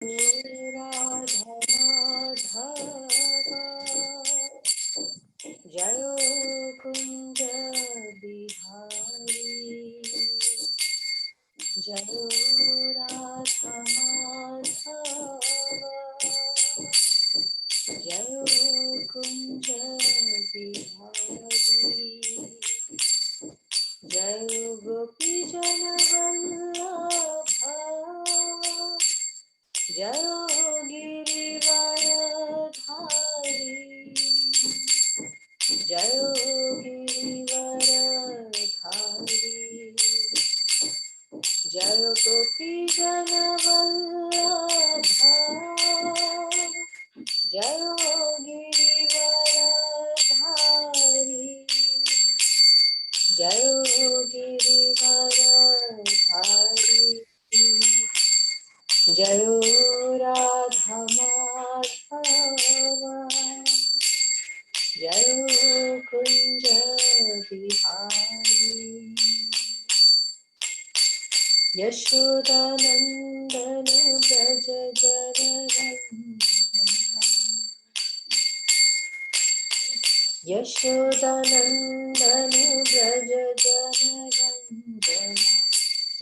राधा माधवा जय कुंज बिहारी जय राधा माधवा जय कुंज बिहारी जय गोपी जन वल्लभा जय गिरिवरधारी जय गिरिवरधारी जय गोपी जन वल्लभा जय गिरिवरधारी जय गिरिवरधारी जय राधा माधवा जय कुंज बिहारी यशोदानंदन ब्रज जनरंजन यशोदानंदन ब्रज जनरंजन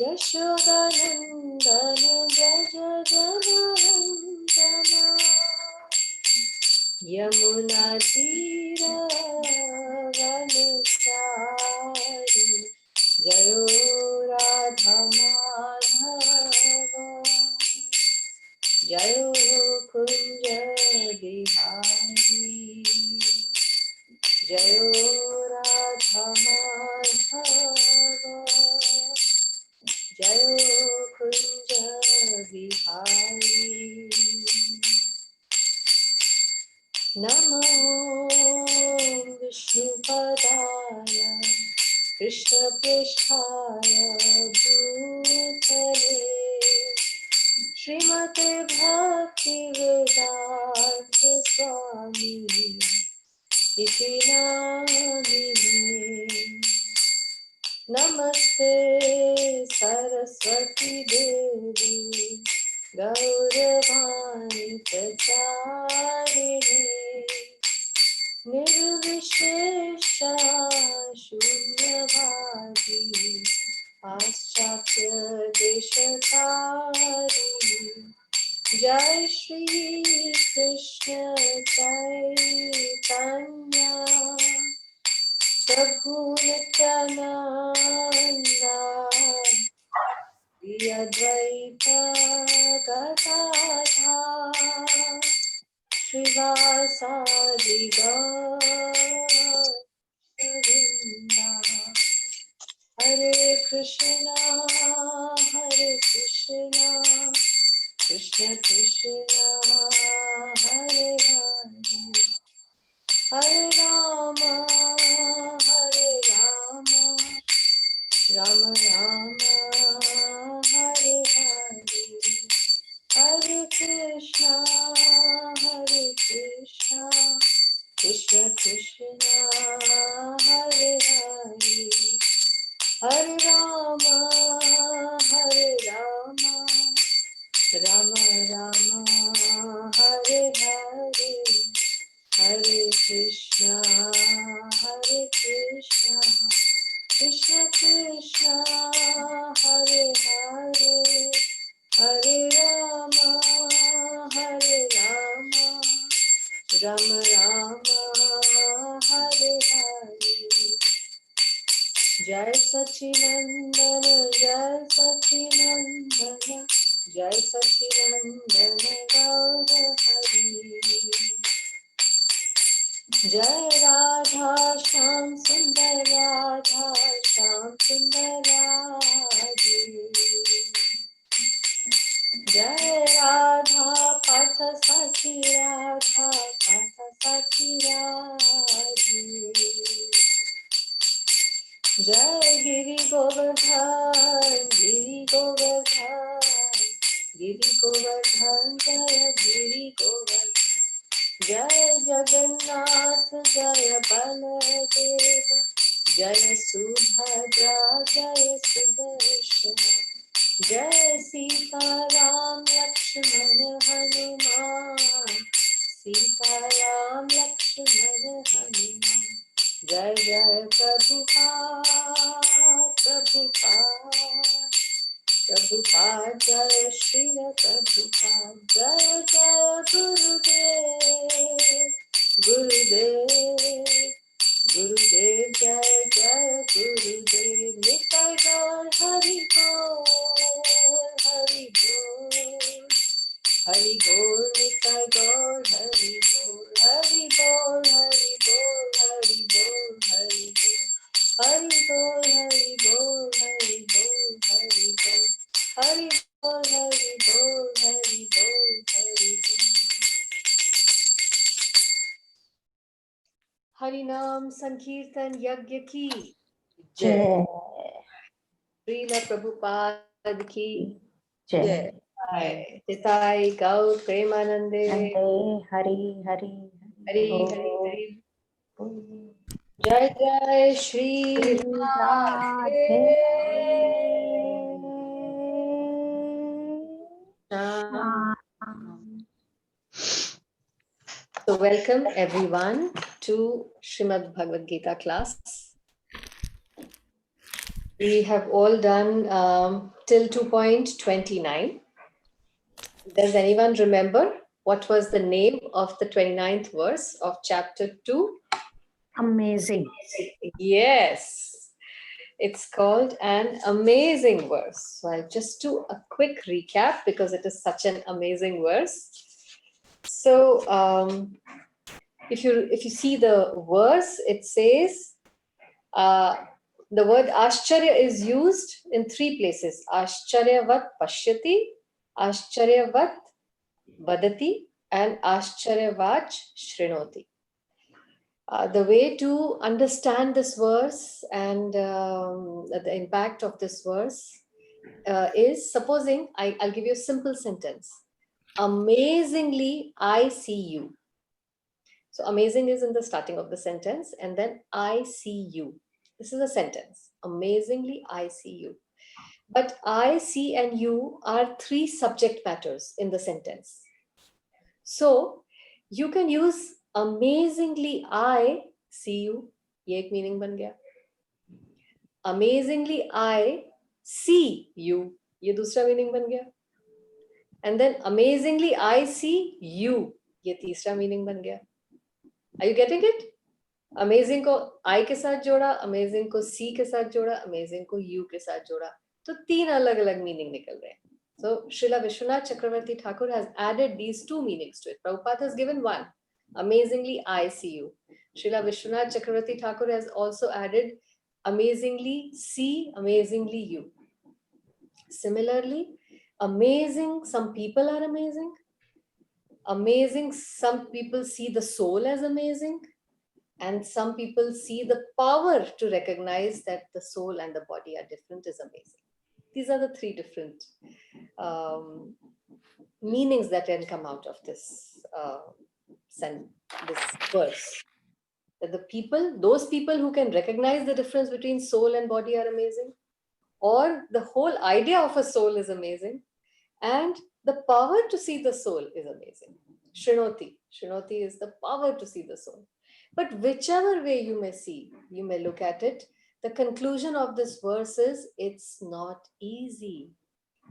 यशोदानंदन ब्रज जनरंजन यमुना तीरवनचारी जयो राधा माधवा जयो कुंज बिहारी जयो राधा माधवा जयो कुंज बिहारी नमो विष्णुपदाय कृष्णपृष्ठाय भूतले श्रीमते भक्तिवेदांत स्वामी इति नामिने नमस्ते सरस्वती देवी गौरवाणी प्रचारिणे निर्विशेषा शून्यवादी पाश्चात्य देशकारिणी जय श्री कृष्ण चैतन्य प्रभु नित्यानंद श्री अद्वैत गदाधर श्रीवासादि गौरवृंद हरे कृष्णा कृष्ण कृष्ण हरे हरे हरे राम राम राम हरे हरे हरे कृष्णा कृष्ण कृष्ण हरे हरे हरे राम राम राम हरे हरे हरे कृष्णा कृष्ण कृष्ण हरे हरे हरे राम राम राम हरे हरे जय सच्चिदानंद जय सच्चिदानंद गौर हरि जय राधा श्याम सुंदर राधे जय राधा पाठ सखी राधे जय गिरि गोवर्धन जय गिरि गोवर्धन जय जगन्नाथ जय बलदेव जय सुभद्रा जय Sudarshan Jai Sita Ram Lakshmana Hanuman. Sita Ram Lakshmana Hanuman. Jai Jai Prabhupada, Prabhupada, Prabhupada, Jai Srila Prabhupada, Jai Jai Gurudev, Gurudev, Gurudev, Jai Jai Gurudev, Nitai Gaur Hari Bol, Hari Bol. Hari Bol, Nitai Gaur, Hari Bol, Hari Bol, Hari Bol, Hari Bol, Hari Bol, Hari Bol, Hari Bol, Hari Bol, Hari Bol, Hari Bol, Hari Bol, Hari Bol, Hari Bol. Hari Nam Sankirtan Yagya ki Jai. Srila Prabhupada ki Jai. Titai Gaur Premanande. Hari Hari Hari Hari Hari. Jai Jai Shri Radhe. So welcome everyone to Srimad Bhagavad Gita class. We have all done till 2.29. Does anyone remember what was the name of the 29th verse of chapter 2? Amazing. Yes, it's called an amazing verse. So I'll just do a quick recap because it is such an amazing verse. So if you see the verse, it says the word Ascharya is used in 3 places: Ascharyavat Pashyati, Ascharyavat Vadati, and Ascharyavat Shrinoti. The way to understand this verse and the impact of this verse is, supposing I'll give you a simple sentence. Amazingly, I see you. So amazing is in the starting of the sentence, and then I see you. This is a sentence. Amazingly, I see you. But I, see, and you are 3 subject matters in the sentence. So you can use amazingly, I see you. ये एक meaning बन गया. Amazingly, I see you. ये दूसरा meaning बन गया. And then amazingly, I see you. ये तीसरा meaning बन गया. Are you getting it? Amazing को I के साथ जोड़ा, amazing को C के साथ जोड़ा, amazing को U के साथ जोड़ा. तो 3 अलग-अलग meaning निकल रहे हैं. So Srila Vishwanath Chakravarti Thakur has added these 2 meanings to it. Prabhupada has given one. Amazingly, I see you. Srila Vishwanath Chakravarti Thakur has also added amazingly, see, amazingly, you. Similarly, amazing, some people are amazing. Amazing, some people see the soul as amazing. And some people see the power to recognize that the soul and the body are different is amazing. These are the 3 different meanings that can come out of this verse. That the people, those people who can recognize the difference between soul and body are amazing, or the whole idea of a soul is amazing, and the power to see the soul is amazing. Shrinoti. Shrinoti is the power to see the soul. But whichever way you may see, you may look at it, the conclusion of this verse is it's not easy.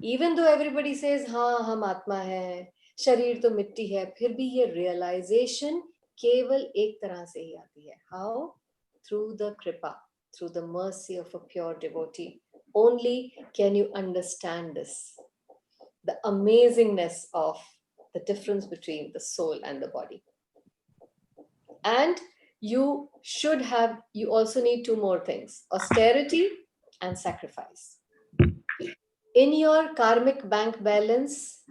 Even though everybody says, हाँ हम आत्मा है, शरीर तो मिट्टी है, फिर भी ये realization केवल एक तरह से ही आती है. How? Through the kripa, through the mercy of a pure devotee. Only can you understand this, the amazingness of the difference between the soul and the body. And you also need 2 more things: austerity and sacrifice. In your karmic bank balance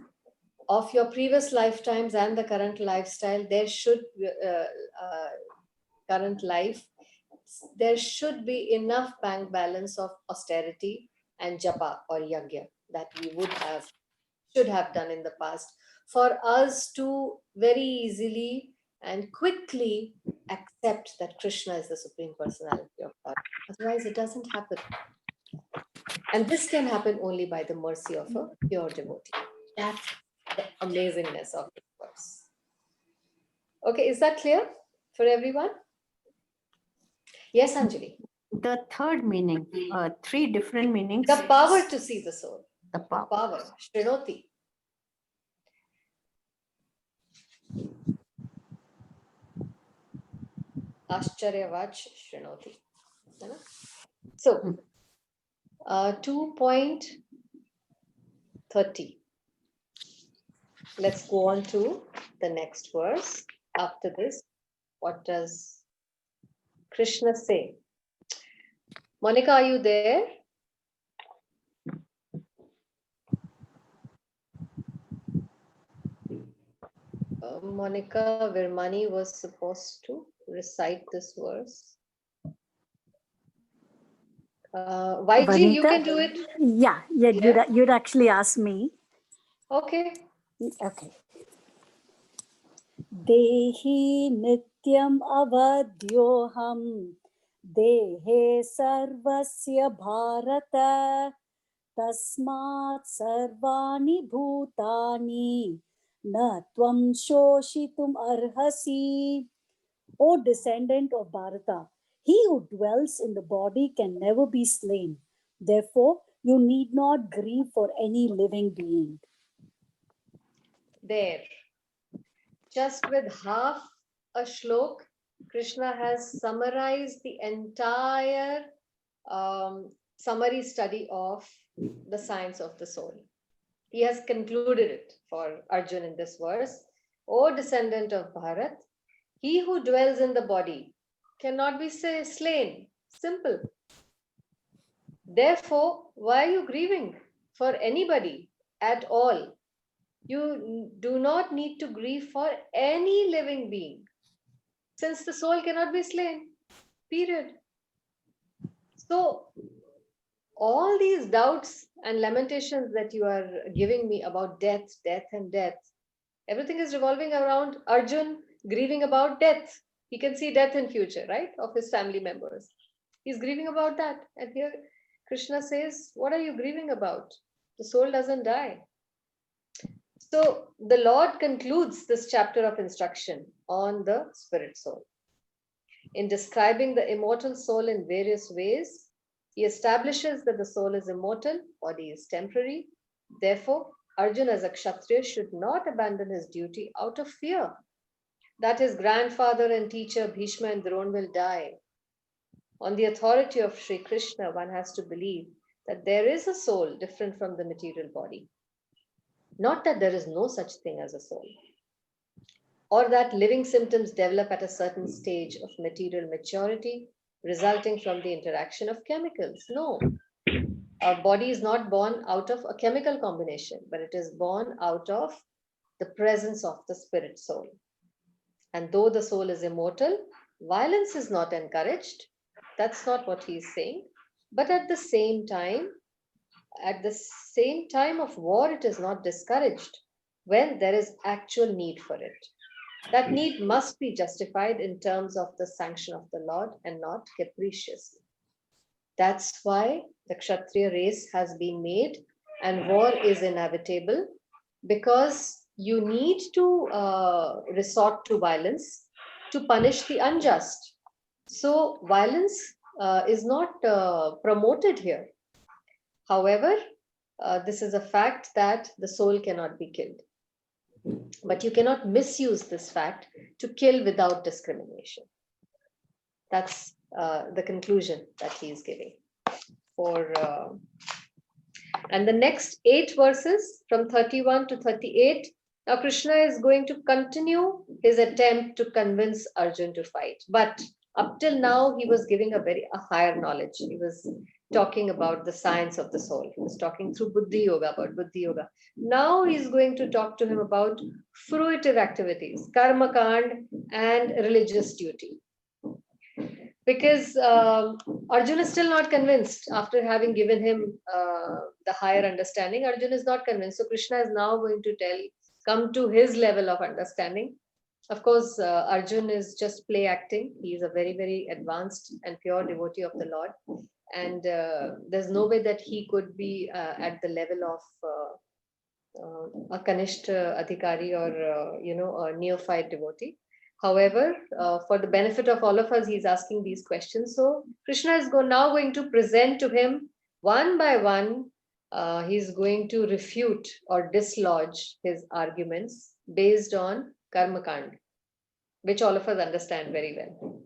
of your previous lifetimes and the current lifestyle, there should be enough bank balance of austerity and japa or yagya that we should have done in the past for us to very easily and quickly accept that Krishna is the Supreme Personality of God. Otherwise, it doesn't happen. And this can happen only by the mercy of a pure devotee. That's the amazingness of this verse. Okay, is that clear for everyone? Yes, Anjali. The third meaning, three different meanings. The power to see the soul. The power. Power. Shrinoti. Ashcharyavach Shrinoti. So, 2.30. Let's go on to the next verse. After this, what does Krishna say? Monica, are you there? Monica Virmani was supposed to recite this verse. YG, you can do it. Yeah, you'd actually ask me. Okay. Okay. Dehi nityam avadyoham dehe sarvasya bharata tasmat sarvani bhutani na tvam shoshitum arhasi. O descendant of Bharata, he who dwells in the body can never be slain. Therefore, you need not grieve for any living being. There. Just with half a shlok, Krishna has summarized the entire summary study of the science of the soul. He has concluded it for Arjun in this verse. O descendant of Bharat, he who dwells in the body cannot be slain. Simple. Therefore, why are you grieving for anybody at all? You do not need to grieve for any living being, since the soul cannot be slain. Period. So, all these doubts and lamentations that you are giving me about death, and death, everything is revolving around Arjun grieving about death. He can see death in future, right, of his family members. He's grieving about that. And here Krishna says, what are you grieving about? The soul doesn't die. So the Lord concludes this chapter of instruction on the spirit soul. In describing the immortal soul in various ways, he establishes that the soul is immortal, body is temporary. Therefore, Arjuna as a Kshatriya should not abandon his duty out of fear that his grandfather and teacher Bhishma and Drona will die. On the authority of Sri Krishna, one has to believe that there is a soul different from the material body. Not that there is no such thing as a soul, or that living symptoms develop at a certain stage of material maturity resulting from the interaction of chemicals. No, our body is not born out of a chemical combination, but it is born out of the presence of the spirit soul. And though the soul is immortal, violence is not encouraged. That's not what he is saying. But at the same time of war, it is not discouraged when there is actual need for it. That need must be justified in terms of the sanction of the Lord and not capriciously. That's why the Kshatriya race has been made and war is inevitable, because you need to resort to violence to punish the unjust. So violence is not promoted here. However, this is a fact that the soul cannot be killed. But you cannot misuse this fact to kill without discrimination. That's the conclusion that he is giving. And the next 8 verses from 31 to 38, now Krishna is going to continue his attempt to convince Arjun to fight. But up till now, he was giving a higher knowledge. He was talking about the science of the soul. He was talking through Buddhi Yoga, about Buddhi Yoga. Now he's going to talk to him about fruitive activities, karma kand, and religious duty. Because Arjuna is still not convinced after having given him the higher understanding. Arjuna is not convinced. So Krishna is now going to come to his level of understanding. Of course, Arjun is just play acting. He is a very, very advanced and pure devotee of the Lord. and there's no way that he could be at the level of a Kanishta Adhikari or a neophyte devotee. However, for the benefit of all of us, he's asking these questions. So Krishna is now going to present to him one by one. He's going to refute or dislodge his arguments based on Karma Kand, which all of us understand very well.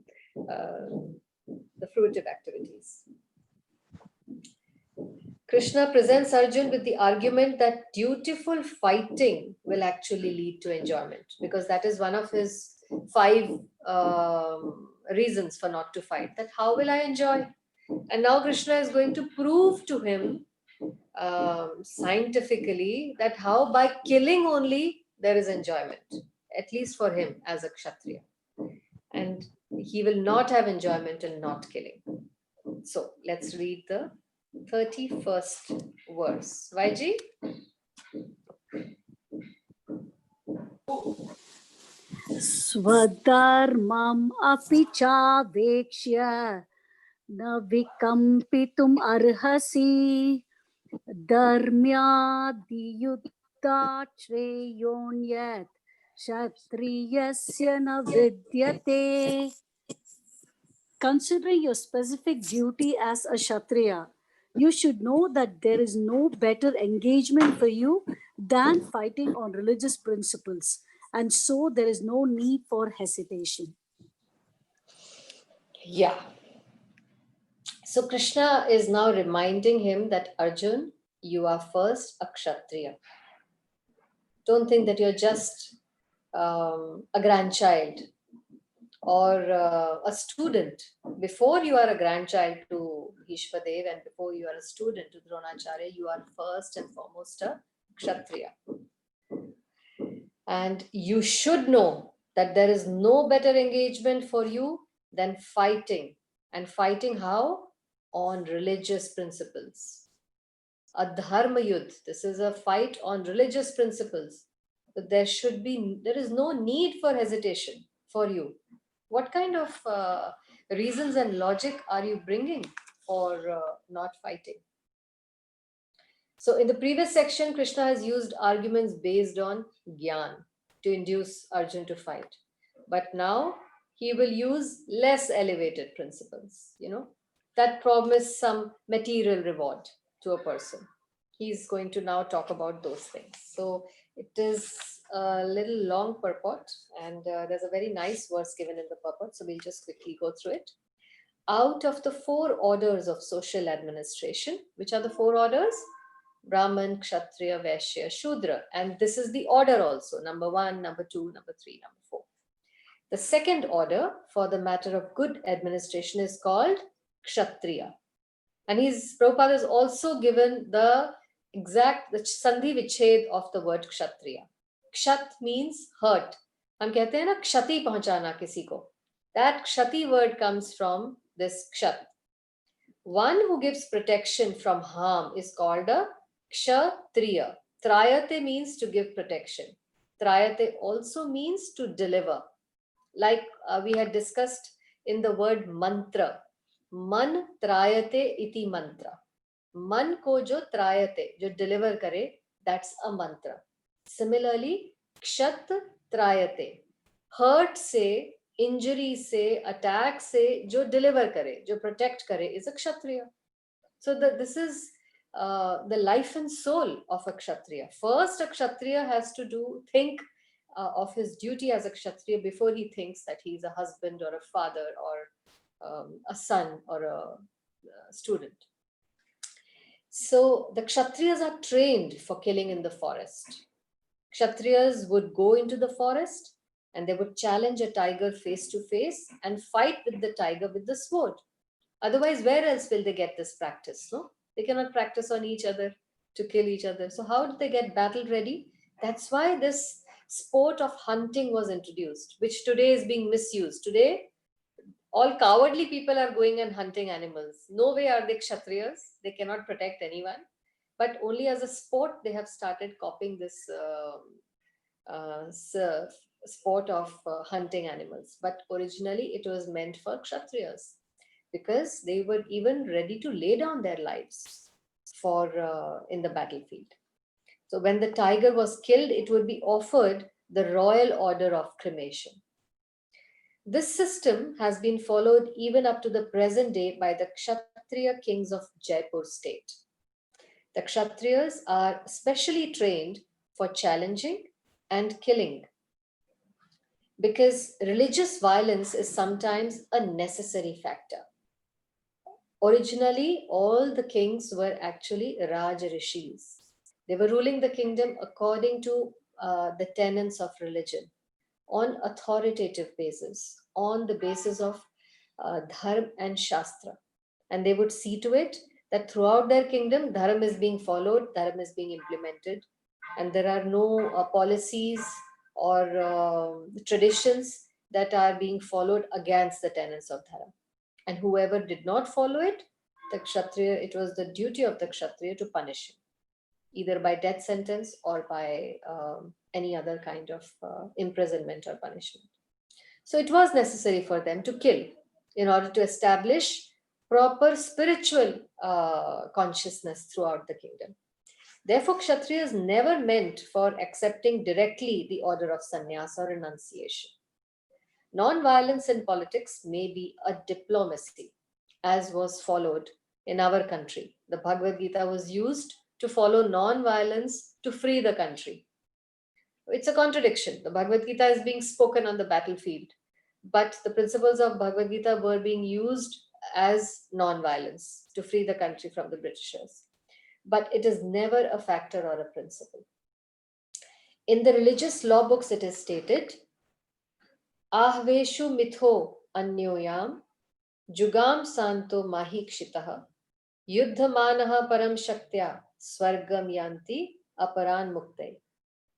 The fruitive activities. Krishna presents Arjun with the argument that dutiful fighting will actually lead to enjoyment, because that is one of his 5 reasons for not to fight. That how will I enjoy? And now Krishna is going to prove to him scientifically that how by killing only there is enjoyment, at least for him as a Kshatriya. And he will not have enjoyment in not killing. So let's read the 31st verse. YG? Swadharmam api chavekshya na vikampitum arhasi dharmyadiyutta shreyonyat kshatriyasya na vidyate. Considering your specific duty as a Kshatriya, you should know that there is no better engagement for you than fighting on religious principles, and so there is no need for hesitation. Yeah. So Krishna is now reminding him that Arjun, you are first a Kshatriya. Don't think that you're just a grandchild or a student. Before you are a grandchild to Bhishmadev and before you are a student to Dronacharya, you are first and foremost a Kshatriya. And you should know that there is no better engagement for you than fighting. And fighting how? On religious principles. A dharma yudh. This is a fight on religious principles. But there is no need for hesitation for you. What kind of reasons and logic are you bringing for not fighting? So in the previous section, Krishna has used arguments based on Gyan to induce Arjun to fight. But now he will use less elevated principles, that promise some material reward to a person. He's going to now talk about those things. So it is a little long purport, and there's a very nice verse given in the purport. So we'll just quickly go through it. Out of the 4 orders of social administration, which are the 4 orders? Brahman, Kshatriya, Vaishya, Shudra. And this is the order also. Number 1, number 2, number 3, number 4. The second order for the matter of good administration is called Kshatriya. And Prabhupada has also given the Sandhi Viched of the word Kshatriya. Kshat means hurt. हम कहते हैं ना क्षति पहुंचाना किसी को. That Kshati word comes from this Kshat. One who gives protection from harm is called a Kshatriya. Trayate means to give protection. Trayate also means to deliver. Like we had discussed in the word mantra. Man trayate iti mantra. Man ko jo trayate, jo deliver kare, that's a mantra. Similarly, kshat trayate. Hurt se, injury se, attack se, jo deliver kare, jo protect kare is a kshatriya. So this is the life and soul of a kshatriya. First, a kshatriya has to think of his duty as a kshatriya before he thinks that he's a husband or a father or a son or a student. So the Kshatriyas are trained for killing in the forest. Kshatriyas would go into the forest and they would challenge a tiger face to face and fight with the tiger with the sword. Otherwise, where else will they get this practice? No? They cannot practice on each other to kill each other. So how did they get battle ready? That's why this sport of hunting was introduced, which today is being misused. Today, all cowardly people are going and hunting animals. No way are they Kshatriyas. They cannot protect anyone. But only as a sport, they have started copying this sport of hunting animals. But originally, it was meant for Kshatriyas. because they were even ready to lay down their lives for in the battlefield. So when the tiger was killed, it would be offered the royal order of cremation. This system has been followed even up to the present day by the Kshatriya kings of Jaipur state. The Kshatriyas are specially trained for challenging and killing, because religious violence is sometimes a necessary factor. Originally, all the kings were actually Raj Rishis. They were ruling the kingdom according to the tenets of religion, on authoritative basis, on the basis of dharma and shastra. And they would see to it that throughout their kingdom, dharma is being followed, dharma is being implemented, and there are no policies or traditions that are being followed against the tenets of dharma. And whoever did not follow it, the kshatriya, it was the duty of the kshatriya to punish him, either by death sentence or by any other kind of imprisonment or punishment. So it was necessary for them to kill in order to establish proper spiritual consciousness throughout the kingdom. Therefore, Kshatriyas never meant for accepting directly the order of sannyas or renunciation. Non-violence in politics may be a diplomacy, as was followed in our country. The Bhagavad Gita was used to follow non-violence to free the country. It's a contradiction. The Bhagavad Gita is being spoken on the battlefield, but the principles of Bhagavad Gita were being used as non-violence to free the country from the Britishers. But it is never a factor or a principle. In the religious law books, it is stated, Ahveshu mitho anyoyam jugam santo mahikshitaha yuddhamanaha param shaktya swargam yanti aparan mukte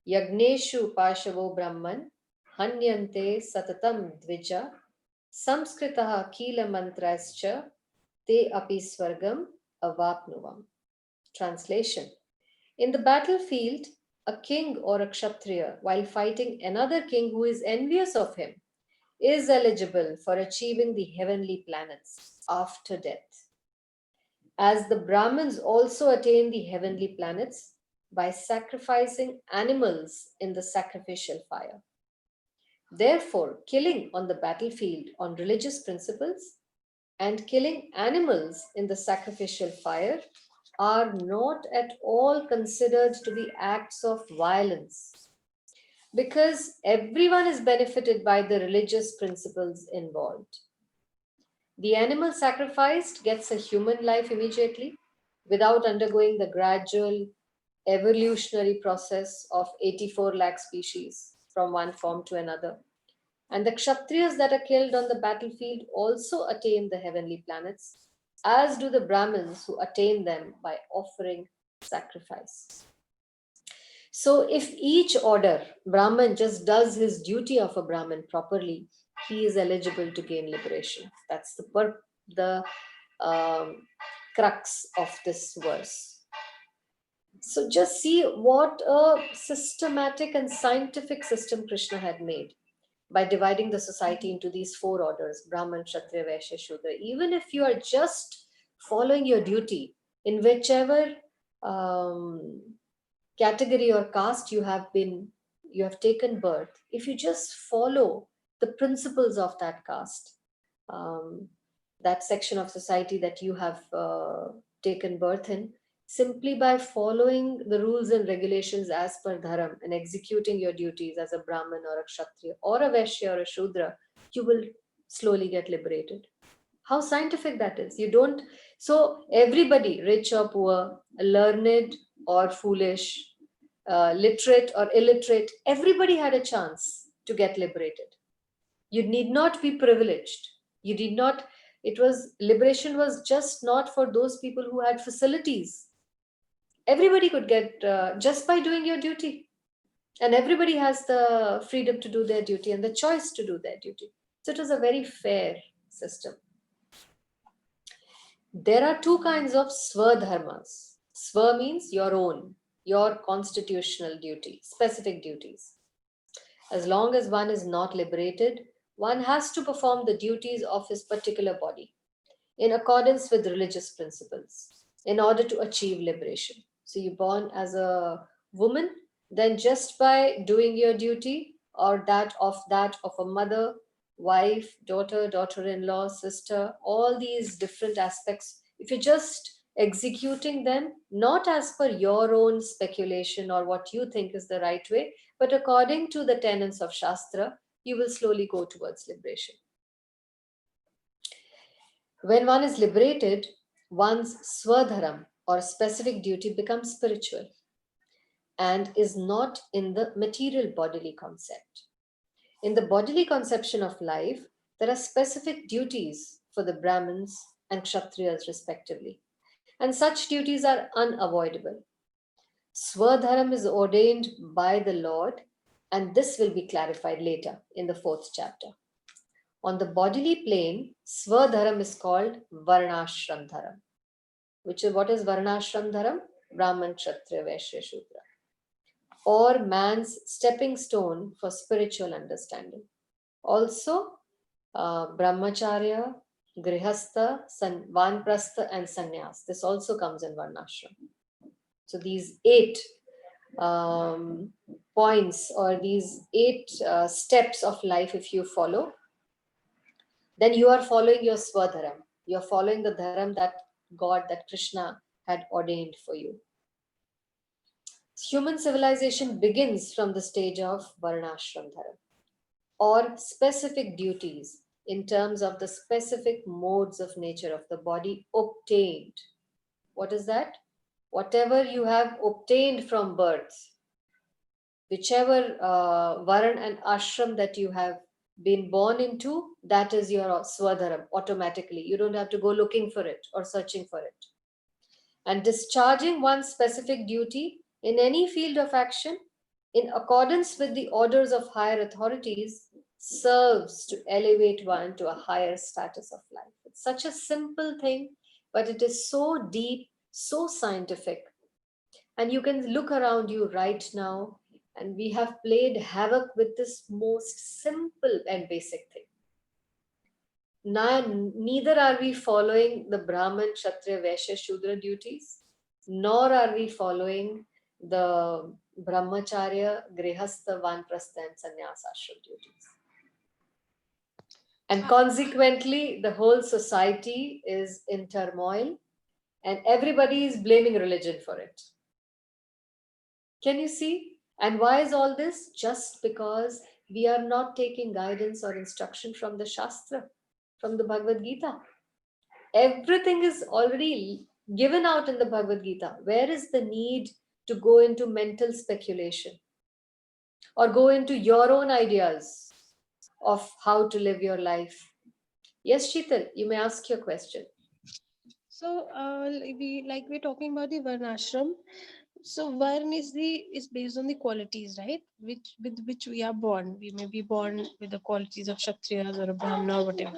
yagneshu pashavo brahman hanyante satatam dvija samskritaha kila mantrascha te api swargam avapnuvam. Translation: in the battlefield, a king or a kshatriya, while fighting another king who is envious of him, is eligible for achieving the heavenly planets after death. As the Brahmins also attain the heavenly planets by sacrificing animals in the sacrificial fire. Therefore, killing on the battlefield on religious principles and killing animals in the sacrificial fire are not at all considered to be acts of violence, because everyone is benefited by the religious principles involved. The animal sacrificed gets a human life immediately without undergoing the gradual evolutionary process of 84 lakh species from one form to another. And the kshatriyas that are killed on the battlefield also attain the heavenly planets, as do the Brahmins who attain them by offering sacrifice. So if each order, Brahman, just does his duty of a Brahmin properly, he is eligible to gain liberation. That's the crux of this verse. So just see what a systematic and scientific system Krishna had made by dividing the society into these four orders: Brahman, Kshatriya, Vaishya, Shudra. Even if you are just following your duty in whichever category or caste you have taken birth, if you just follow the principles of that caste, that section of society that you have taken birth in, simply by following the rules and regulations as per dharma and executing your duties as a Brahmin or a Kshatriya or a Vaishya or a Shudra, you will slowly get liberated. How scientific that is. You don't, so everybody, rich or poor, learned or foolish, literate or illiterate, everybody had a chance to get liberated. You need not be privileged. You did not, liberation was just not for those people who had facilities. Everybody could get just by doing your duty. And everybody has the freedom to do their duty and the choice to do their duty. So it was a very fair system. There are two kinds of swadharmas. Swa means your own, your constitutional duty, specific duties. As long as one is not liberated, one has to perform the duties of his particular body. in accordance with religious principles in order to achieve liberation. So you're born as a woman, then just by doing your duty or that of a mother, wife, daughter, daughter-in-law, sister, all these different aspects, if you're just executing them not as per your own speculation or what you think is the right way, but according to the tenets of Shastra, you will slowly go towards liberation. When one is liberated, one's swadharam or specific duty becomes spiritual and is not in the material bodily concept. In the bodily conception of life, there are specific duties for the Brahmins and Kshatriyas respectively, and such duties are unavoidable. Swadharam is ordained by the Lord, and this will be clarified later in the 4th chapter. On the bodily plane, Swadharam is called Varnashram Dharam, which is what is Varnashram Dharam? Brahman, Kshatriya, Vaishya, Shudra, or man's stepping stone for spiritual understanding. Also, Brahmacharya, Grihastha, Vanprastha, and Sannyas. This also comes in Varnashram. So these 8 points or these 8 steps of life, if you follow, then you are following your Swadharam. You are following the Dharam that God, that Krishna had ordained for you. Human civilization begins from the stage of Varnashram Dharam, or specific duties in terms of the specific modes of nature of the body obtained. What is that? Whatever you have obtained from birth, whichever varan and ashram that you have been born into, that is your swadharam automatically. You don't have to go looking for it or searching for it. And discharging one's specific duty in any field of action in accordance with the orders of higher authorities serves to elevate one to a higher status of life. It's such a simple thing, but it is so deep, so scientific. And you can look around you right now, and we have played havoc with this most simple and basic thing. Neither are we following the Brahman, Kshatriya, Vaishya, Shudra duties, nor are we following the Brahmacharya, Grihastha, Vanprastha, and Sannyas ashram duties. And consequently, the whole society is in turmoil and everybody is blaming religion for it. Can you see? And why is all this? Just because we are not taking guidance or instruction from the Shastra, from the Bhagavad Gita. Everything is already given out in the Bhagavad Gita. Where is the need to go into mental speculation or go into your own ideas of how to live your life? Yes, Sheetal, you may ask your question. So, we're talking about the Varnashram. So Varn is based on the qualities, right? With which we are born. We may be born with the qualities of Kshatriyas or a Brahmana or whatever.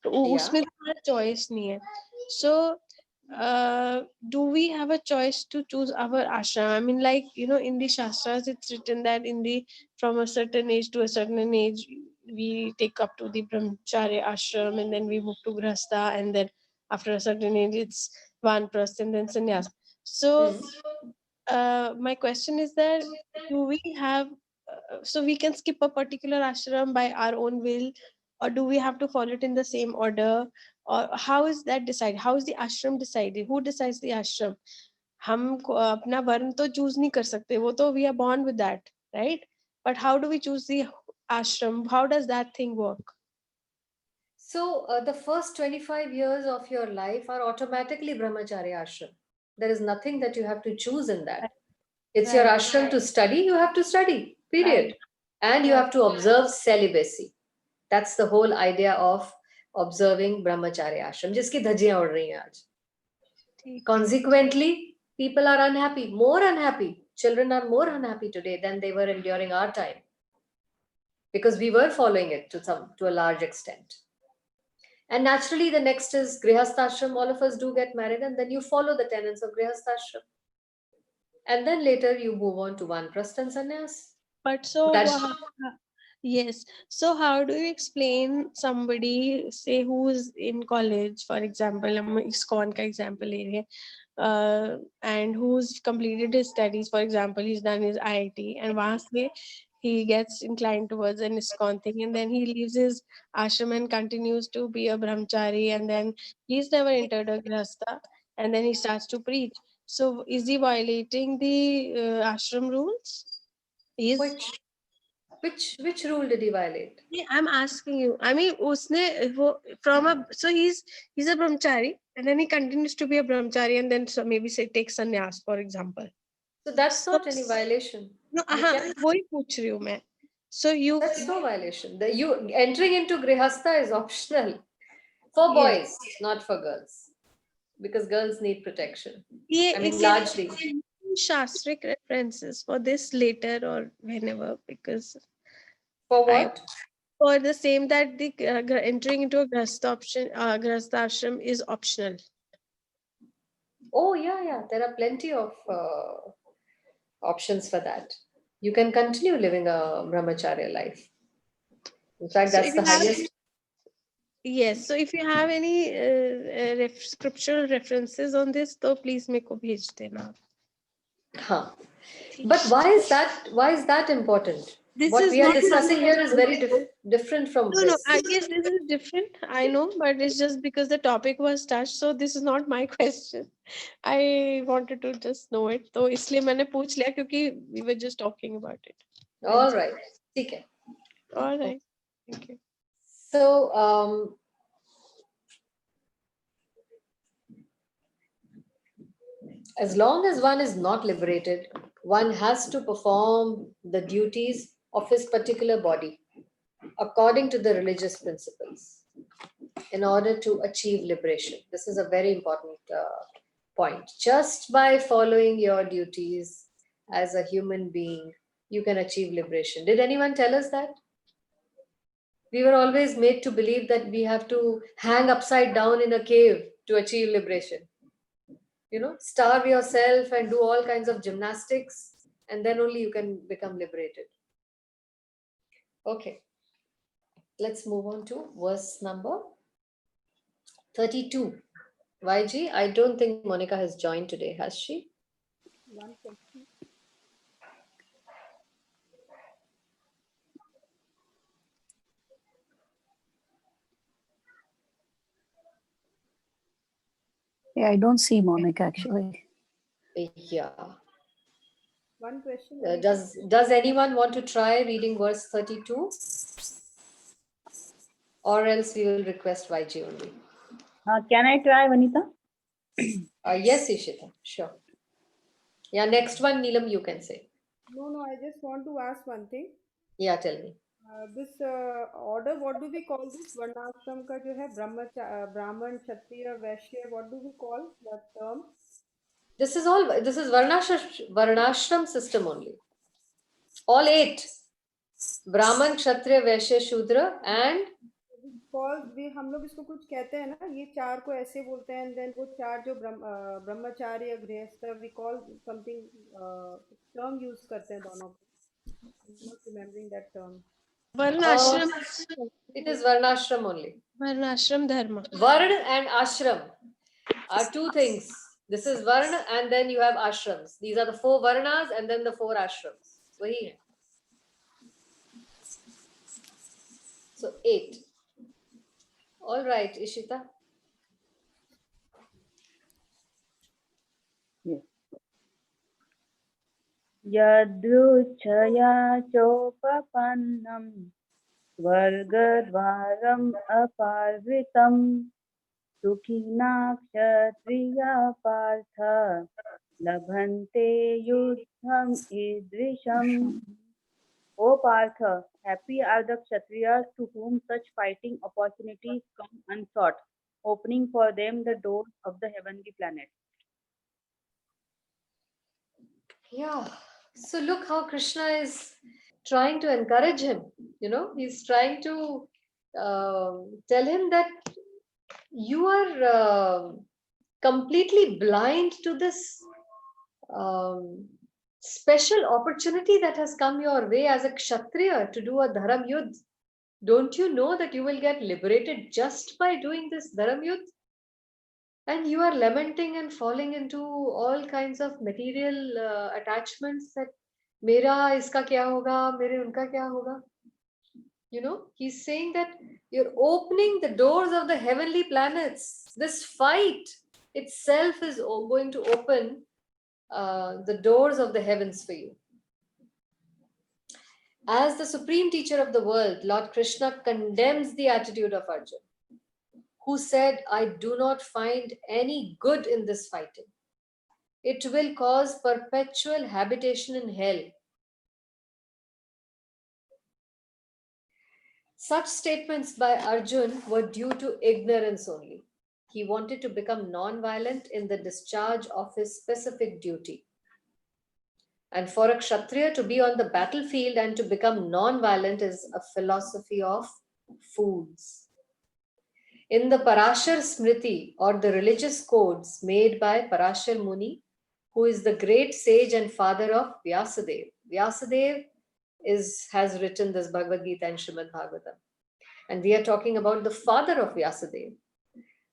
तो उसमें हमारा choice नहीं है. So do we have a choice to choose our ashram? I mean, like, in the Shastras, it's written that from a certain age to a certain age, we take up to the Brahmacharya ashram, and then we move to Grihastha, and then after a certain age, it's Vanprastha and then Sannyas. So my question is that do we have so we can skip a particular ashram by our own will, or do we have to follow it in the same order, or how is that decided? How is the ashram decided? Who decides the ashram? हम अपना वर्ण तो choose नहीं कर सकते, वो तो we are born with that, right? But how do we choose the ashram? How does that thing work? So the first 25 years of your life are automatically Brahmacharya ashram. There is nothing that you have to choose in that. It's your ashram to study, you have to study, period. Right. And you have to observe celibacy. That's the whole idea of observing Brahmacharya ashram, जिसकी धज्जियां उड़ रही हैं आज. Consequently, people are unhappy, more unhappy. Children are more unhappy today than they were during our time, because we were following it to a large extent. And naturally, the next is Grihasthashram. All of us do get married, and then you follow the tenets of Grihasthashram. And then later you move on to Vanprastha and Sannyas. But so Yes. So how do you explain somebody, say, who's in college, for example, हम ISKCON का example ले रहे हैं, and who's completed his studies, for example, he's done his IIT, and वहाँ से he gets inclined towards an ISKCON thing, and then he leaves his ashram and continues to be a brahmachari, and then he's never entered a grihastha, and then he starts to preach. So is he violating the ashram rules? Is Which rule did he violate? Yeah, I'm asking you. I mean, उसने वो from a so he's a brahmachari and then he continues to be a brahmachari and then so maybe say take sannyas for example. So that's So not any violation. no, You can- वही पूछ रही हूँ मैं. So you That's no violation. You entering into grihastha is optional for boys, Yes. not for girls, because girls need protection. ये I mean, it largely. shastric references for this later or whenever because For I what? for the same that the entering into a grahastha ashram is optional. Oh, yeah. There are plenty of options for that. You can continue living a brahmacharya life. In fact, So that's if the you have highest. Yes, so if you have any scriptural references on this, तो please मेरे को भेज देना. Huh. But why is that important? This What is we are not discussing here is very something- different from No, this. I guess this is different. I know, but it's just because the topic was touched, so this is not my question. I wanted to just know it, तो इसलिए मैंने पूछ लिया क्योंकि we were just talking about it. All right. Okay. All right. Thank you. So, as long as one is not liberated, one has to perform the duties of his particular body according to the religious principles in order to achieve liberation. This is a very important point. Just by following your duties as a human being, you can achieve liberation. Did anyone tell us that? We were always made to believe that we have to hang upside down in a cave to achieve liberation. Starve yourself and do all kinds of gymnastics, and then only you can become liberated. Okay, let's move on to verse number 32. YG, I don't think Monica has joined today, has she? One question. Yeah, I don't see Monica actually. Yeah. One question. Does anyone want to try reading verse 32? Or else we will request YG only. Can I try, Vanita? Yes, Ishita, sure. Yeah, next one, Neelam, you can say. No, I just want to ask one thing. Yeah, tell me. This order, what do we call this? Varnashram ka jo hai, Brahman, Kshatriya, Vaishya, what do we call that term? This is Varnashram system only. All 8. Brahman, Kshatriya, Vaishya, Shudra and हम लोग इसको कुछ कहते हैं ना, ये 4 को ऐसे बोलते हैं, and then वो 4 जो ब्रह्मचार्य गृहस्थ, we call something term use करते हैं दोनों को. I'm not remembering that term. Varnashram. It is Varnashram only. Varnashram dharma. Varn and ashram are 2 things. This is Varna and then you have ashrams. These are the 4 Varnas and then the 4 ashrams. Wahi hai. So 8. All right, Ishita. यदृच्छया चोपपन्नं स्वर्गद्वारम् अपावृतं सुखिना क्षत्रिया पार्थ लभन्ते युद्धम् ईदृशम्. O Partha, happy are the Kshatriyas to whom such fighting opportunities come unsought, opening for them the doors of the heavenly planet. Yeah. So look how Krishna is trying to encourage him. He's trying to tell him that you are completely blind to this special opportunity that has come your way as a Kshatriya to do a Dharam Yudh. Don't you know that you will get liberated just by doing this Dharam Yudh? And you are lamenting and falling into all kinds of material attachments that mera iska kya hoga, mere unka kya hoga. You know, he's saying that you're opening the doors of the heavenly planets. This fight itself is going to open the doors of the heavens for you. As the supreme teacher of the world, Lord Krishna condemns the attitude of Arjuna, who said, I do not find any good in this fighting. It will cause perpetual habitation in hell. Such statements by Arjun were due to ignorance only. He wanted to become non-violent in the discharge of his specific duty. And for a Kshatriya to be on the battlefield and to become non-violent is a philosophy of fools. In the Parashar Smriti, or the religious codes made by Parashar Muni, who is the great sage and father of Vyasadeva. Vyasadeva has written this Bhagavad Gita and Srimad Bhagavatam. And we are talking about the father of Vyasadeva,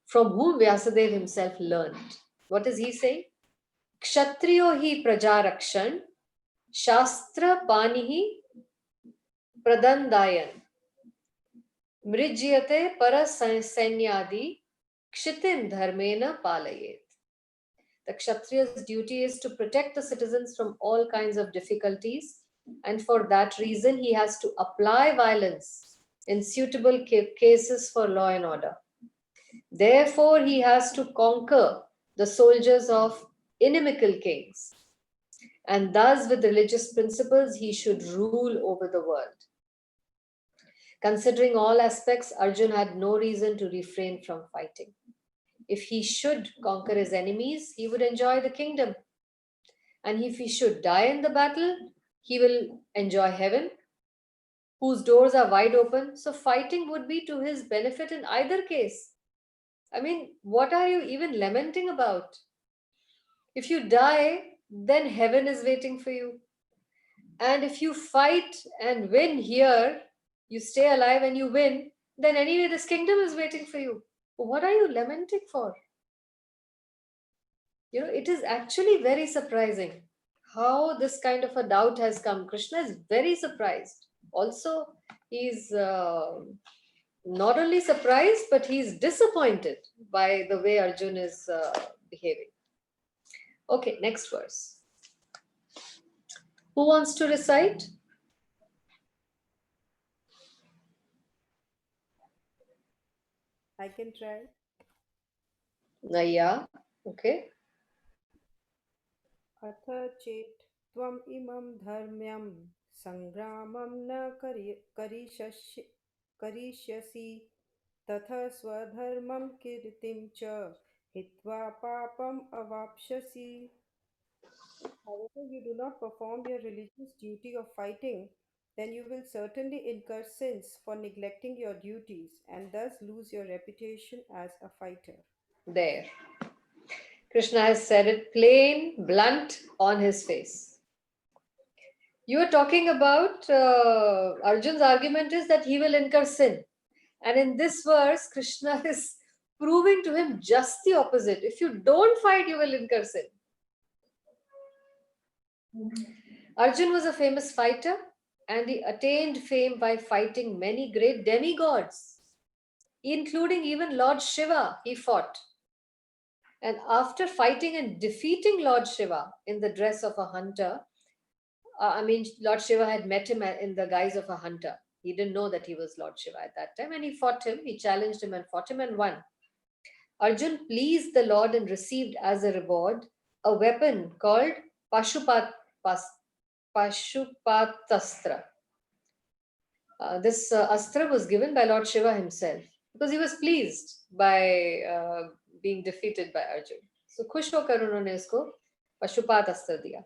from whom Vyasadeva himself learned. What is he saying? Kshatriyo hi prajarakshan, shastra panihi pradandayan, mrijyate parasainyadi kshitim dharmena palayet. The Kshatriya's duty is to protect the citizens from all kinds of difficulties, and for that reason he has to apply violence in suitable cases for law and order. Therefore, he has to conquer the soldiers of inimical kings, and thus with religious principles he should rule over the world. Considering all aspects, Arjun had no reason to refrain from fighting. If he should conquer his enemies, he would enjoy the kingdom. And if he should die in the battle, he will enjoy heaven, whose doors are wide open. So fighting would be to his benefit in either case. I mean, what are you even lamenting about? If you die, then heaven is waiting for you. And if you fight and win here, you stay alive and you win, then anyway, this kingdom is waiting for you. What are you lamenting for? You know, it is actually very surprising how this kind of a doubt has come. Krishna is very surprised. Also, he's not only surprised, but he's disappointed by the way Arjun is behaving. Okay, next verse. Who wants to recite? I can try. Yeah, okay. अथ चेत् त्वम् इमं धर्म्यं सङ्ग्रामं न करिष्यसि तथा स्वधर्मं कीर्तिं च हित्वा पापम् अवाप्स्यसि. However, you do not perform your religious duty of fighting, then you will certainly incur sins for neglecting your duties and thus lose your reputation as a fighter. There. Krishna has said it plain, blunt, on his face. You are talking about Arjun's argument is that he will incur sin. And in this verse, Krishna is proving to him just the opposite. If you don't fight, you will incur sin. Arjun was a famous fighter and he attained fame by fighting many great demigods, including even Lord Shiva. He fought. And after fighting and defeating Lord Shiva in the dress of a hunter, Lord Shiva had met him in the guise of a hunter. He didn't know that he was Lord Shiva at that time, and he fought him. He challenged him and fought him and won. Arjun pleased the Lord and received as a reward a weapon called Pashupatastra. This astra was given by Lord Shiva himself because he was pleased by being defeated by Arjun. So खुश होकर उन्होंने इसको पशुपात अस्त्र दिया.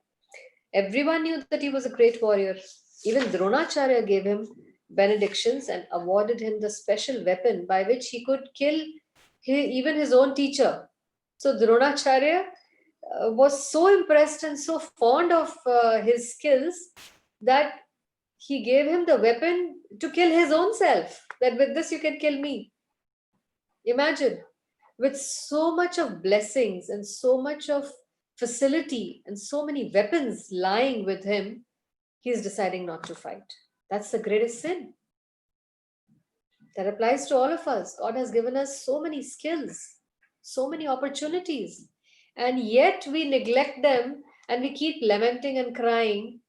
Everyone knew that he was a great warrior. Even Dronacharya gave him benedictions and awarded him the special weapon by which he could kill even his own teacher. So Dronacharya was so impressed and so fond of his skills that he gave him the weapon to kill his own self. That with this you can kill me. Imagine, with so much of blessings and so much of facility and so many weapons lying with him, he is deciding not to fight. That's the greatest sin. That applies to all of us. God has given us so many skills, so many opportunities, and yet we neglect them and we keep lamenting and crying.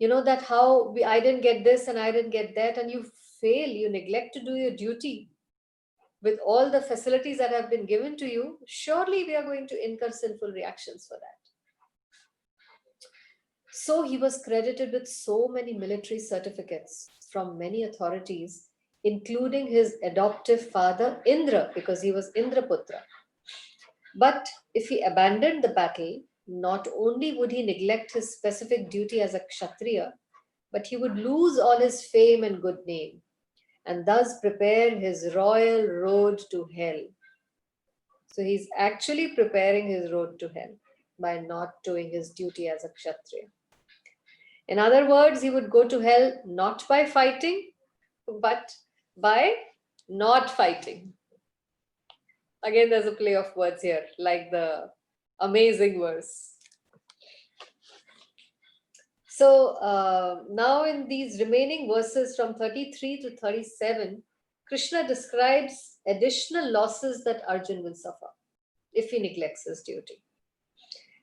That how I didn't get this and I didn't get that, and you fail, you neglect to do your duty with all the facilities that have been given to you. Surely we are going to incur sinful reactions for that. So he was credited with so many military certificates from many authorities, including his adoptive father Indra, because he was Indraputra. But if he abandoned the battle, not only would he neglect his specific duty as a Kshatriya, but he would lose all his fame and good name, and thus prepare his royal road to hell. So he's actually preparing his road to hell by not doing his duty as a Kshatriya. In other words, he would go to hell not by fighting, but by not fighting. Again, there's a play of words here, like the amazing verse. So now in these remaining verses from 33 to 37, Krishna describes additional losses that Arjun will suffer if he neglects his duty.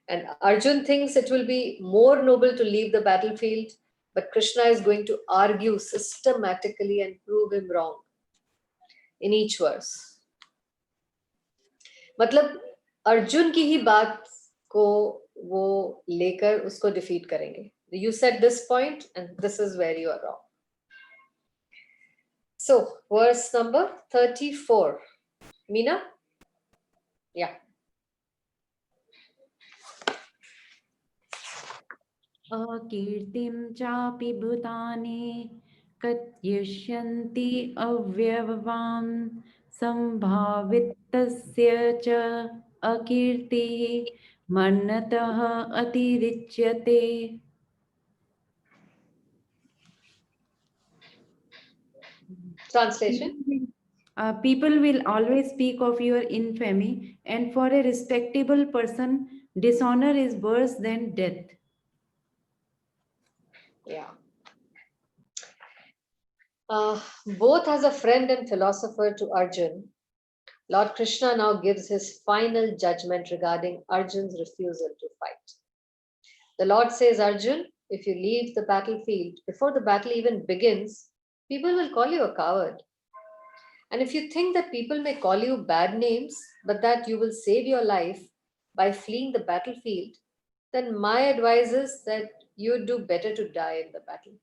And Arjun thinks it will be more noble to leave the battlefield, but Krishna is going to argue systematically and prove him wrong in each verse. मतलब अर्जुन की ही बात को वो लेकर उसको defeat करेंगे. You said this point and this is where you are wrong. So verse number 34. Meena? Yeah. अकीर्तिं चापि भूतानि कथयिष्यन्ति अव्ययवां सम्भावितस्य च अकीर्तिः मन्नतः अतिरिच्यते. Translation. People will always speak of your infamy, and for a respectable person, dishonor is worse than death. Yeah. Both as a friend and philosopher to Arjun, Lord Krishna now gives his final judgment regarding Arjun's refusal to fight. The Lord says, Arjun, if you leave the battlefield before the battle even begins, people will call you a coward. And if you think that people may call you bad names, but that you will save your life by fleeing the battlefield, then my advice is that you do better to die in the battle.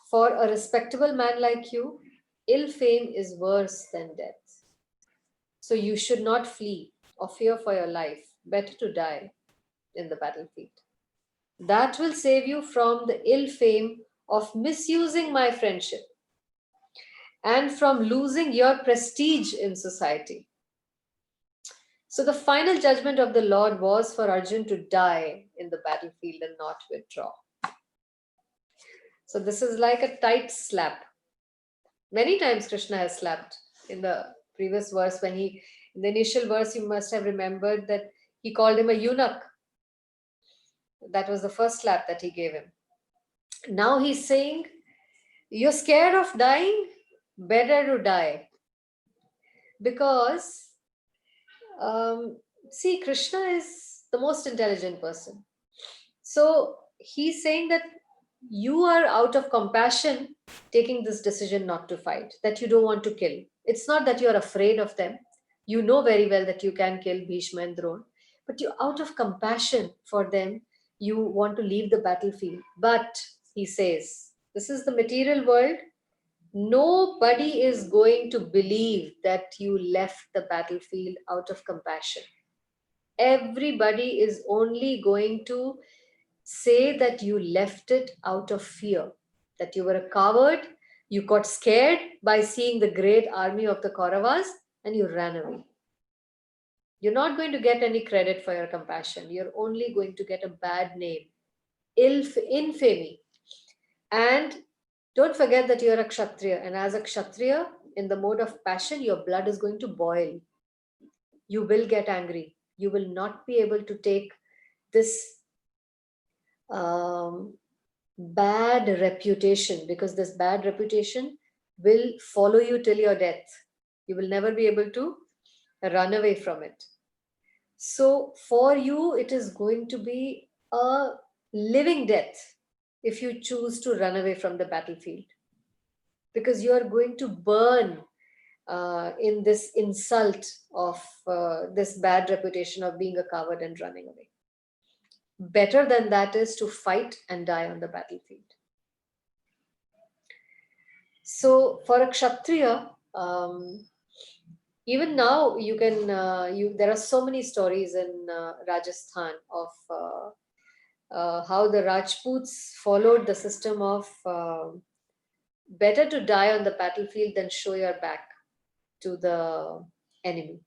For a respectable man like you, ill fame is worse than death. So you should not flee or fear for your life. Better to die in the battlefield. That will save you from the ill fame of misusing my friendship and from losing your prestige in society. So the final judgment of the Lord was for Arjun to die in the battlefield and not withdraw. So this is like a tight slap. Many times Krishna has slapped. In the previous verse, in the initial verse, you must have remembered that he called him a eunuch. That was the first slap that he gave him. Now he's saying, you're scared of dying? Better to die. Because, see, Krishna is the most intelligent person. So he's saying that you are out of compassion taking this decision not to fight, that you don't want to kill. It's not that you're afraid of them. You know very well that you can kill Bhishma and Drona, but you're out of compassion for them. You want to leave the battlefield. But he says, this is the material world. Nobody is going to believe that you left the battlefield out of compassion. Everybody is only going to say that you left it out of fear, that you were a coward, you got scared by seeing the great army of the Kauravas and you ran away. You're not going to get any credit for your compassion. You're only going to get a bad name, infamy. And don't forget that you're a Kshatriya. And as a Kshatriya, in the mode of passion, your blood is going to boil. You will get angry. You will not be able to take this bad reputation, because this bad reputation will follow you till your death. You will never be able to run away from it. So for you, it is going to be a living death if you choose to run away from the battlefield, because you are going to burn in this insult of this bad reputation of being a coward and running away. Better than that is to fight and die on the battlefield. So for a Kshatriya, even now you can, there are so many stories in Rajasthan of how the Rajputs followed the system of better to die on the battlefield than show your back to the enemy.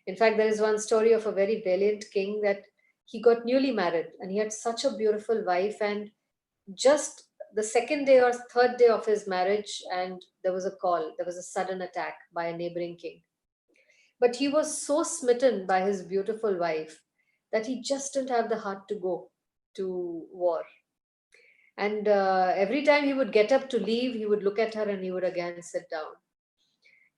In fact, there is one story of a very valiant king that he got newly married and he had such a beautiful wife, and just the second day or third day of his marriage, and there was a call, there was a sudden attack by a neighboring king. But he was so smitten by his beautiful wife that he just didn't have the heart to go to war. And every time he would get up to leave, he would look at her and he would again sit down,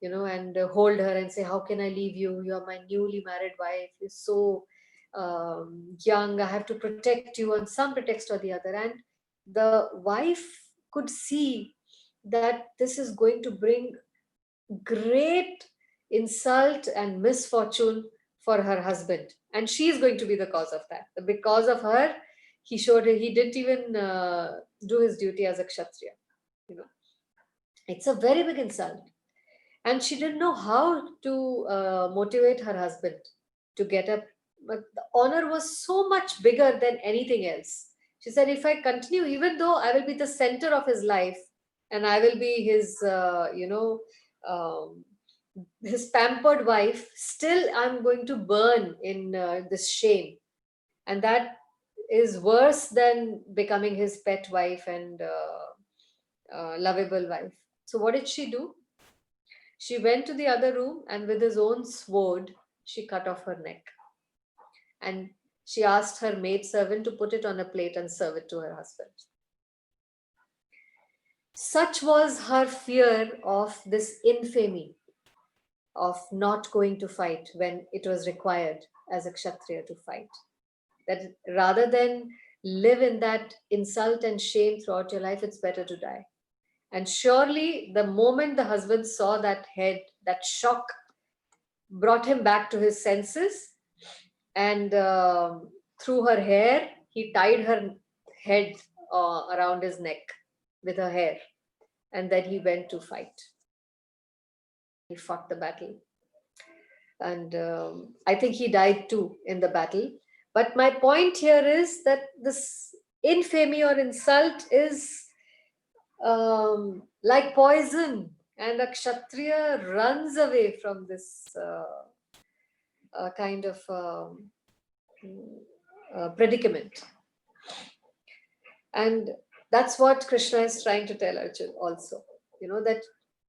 and hold her and say, how can I leave you? You are my newly married wife. You're so young. I have to protect you on some pretext or the other. And the wife could see that this is going to bring great insult and misfortune for her husband. And she is going to be the cause of that. Because of her, he didn't even do his duty as a Kshatriya. It's a very big insult. And she didn't know how to motivate her husband to get up. But the honor was so much bigger than anything else. She said, if I continue, even though I will be the center of his life and I will be his, his pampered wife, still I'm going to burn in this shame. And that is worse than becoming his pet wife and lovable wife. So what did she do? She went to the other room and with his own sword, she cut off her neck. And she asked her maidservant to put it on a plate and serve it to her husband. Such was her fear of this infamy of not going to fight when it was required as a Kshatriya to fight. That rather than live in that insult and shame throughout your life, it's better to die. And surely the moment the husband saw that head, that shock brought him back to his senses. And through her hair, he tied her head around his neck with her hair. And then he went to fight. He fought the battle. And I think he died too in the battle. But my point here is that this infamy or insult is like poison, and a Kshatriya runs away from this kind of predicament. And that's what Krishna is trying to tell Arjun also, that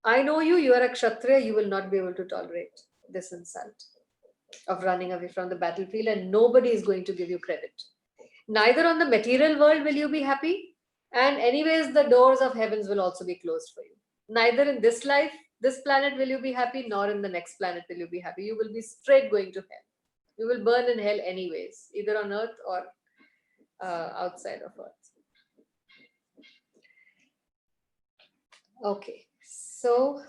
I know you are a Kshatriya, you will not be able to tolerate this insult of running away from the battlefield, and nobody is going to give you credit. Neither on the material world will you be happy, and anyways, the doors of heavens will also be closed for you. Neither in this life, this planet will you be happy, nor in the next planet will you be happy. You will be straight going to hell. You will burn in hell anyways, either on earth or outside of earth. Okay, so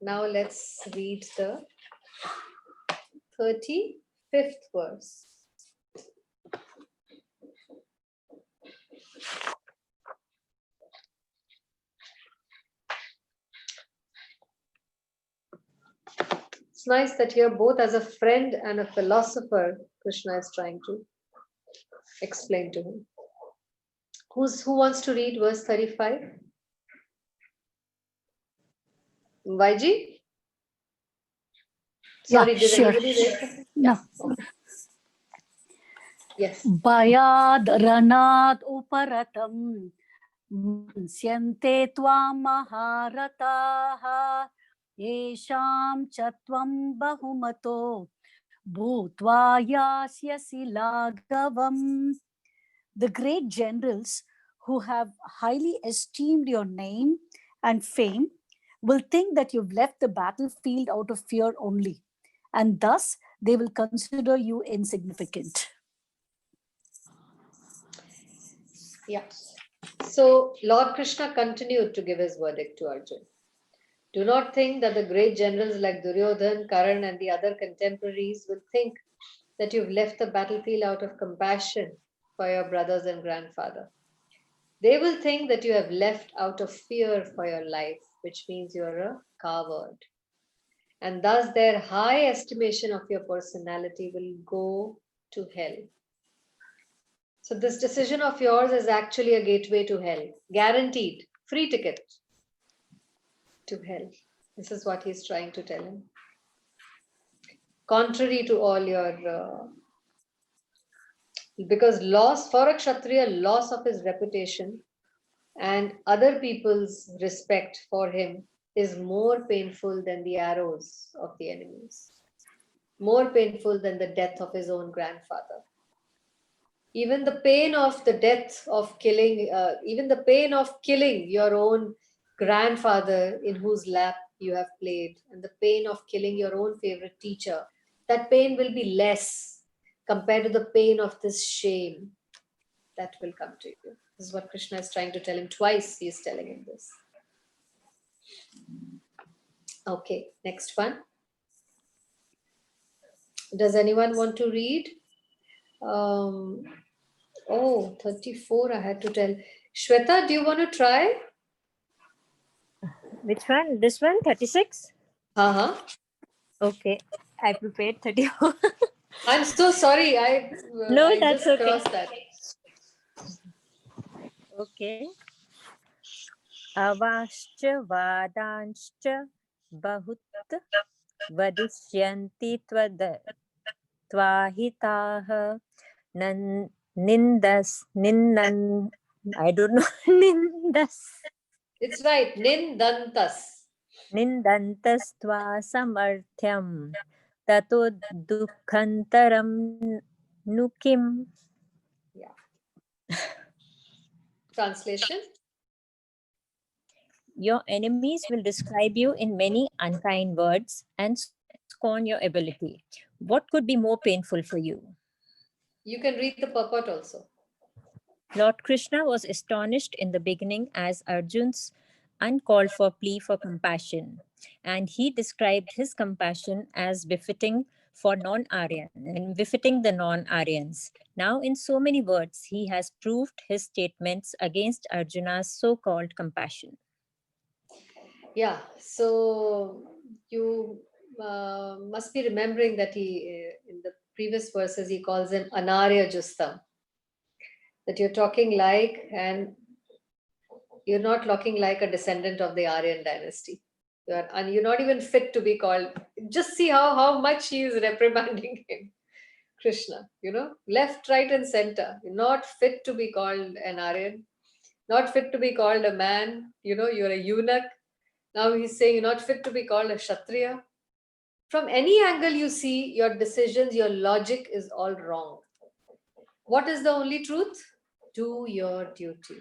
now let's read the 35th verse. It's nice that here, both as a friend and a philosopher, Krishna is trying to explain to him. Who wants to read verse 35? Vaiji? Sorry, did sure. anybody raise something? No. Okay. Yes. Bhayad ranat uparatam mansyante tvam maharataha yesham chatvam bahumato bhutva yasyasi laghavam. The great generals who have highly esteemed your name and fame will think that you've left the battlefield out of fear only, and thus they will consider you insignificant. Yeah. So Lord Krishna continued to give his verdict to Arjun. Do not think that the great generals like Duryodhan, Karan, and the other contemporaries will think that you've left the battlefield out of compassion for your brothers and grandfather. They will think that you have left out of fear for your life, which means you're a coward. And thus their high estimation of your personality will go to hell. So this decision of yours is actually a gateway to hell. Guaranteed. Free ticket to hell. This is what he's trying to tell him. Contrary to all your... because loss for a Kshatriya, loss of his reputation and other people's respect for him is more painful than the arrows of the enemies. More painful than the death of his own grandfather. Even the pain of the death of killing, even the pain of killing your own grandfather in whose lap you have played, and the pain of killing your own favorite teacher, that pain will be less compared to the pain of this shame that will come to you. This is what Krishna is trying to tell him. Twice he is telling him this. Okay, next one. Does anyone want to read? 34 I had to tell. Shweta, do you want to try? Which one? This one, 36? Uh-huh. Okay, I prepared 34. I'm so sorry. I that's just okay. crossed that. Okay. Avascha vadanscha bahut vadishyanti tvahitaha nindan I don't know nindas It's right. Nindantas. nindantas tva samarthyam tato dukhantaram nukim. Yeah. Translation. Your enemies will describe you in many unkind words and scorn your ability. What could be more painful for you? You can read the purport also. Lord Krishna was astonished in the beginning as Arjun's uncalled for plea for compassion, and he described his compassion as befitting for non-Aryan and befitting the non-Aryans. Now, in so many words, he has proved his statements against Arjuna's so-called compassion. Yeah. So you must be remembering that he, in the previous verses, he calls him Anarya Justam. That you're talking like, and you're not talking like a descendant of the Aryan dynasty. You're not even fit to be called. Just see how much he is reprimanding him. Krishna, left, right, and center. You're not fit to be called an Aryan, not fit to be called a man. You're a eunuch. Now he's saying you're not fit to be called a Kshatriya. From any angle you see, your decisions, your logic is all wrong. What is the only truth? Do your duty.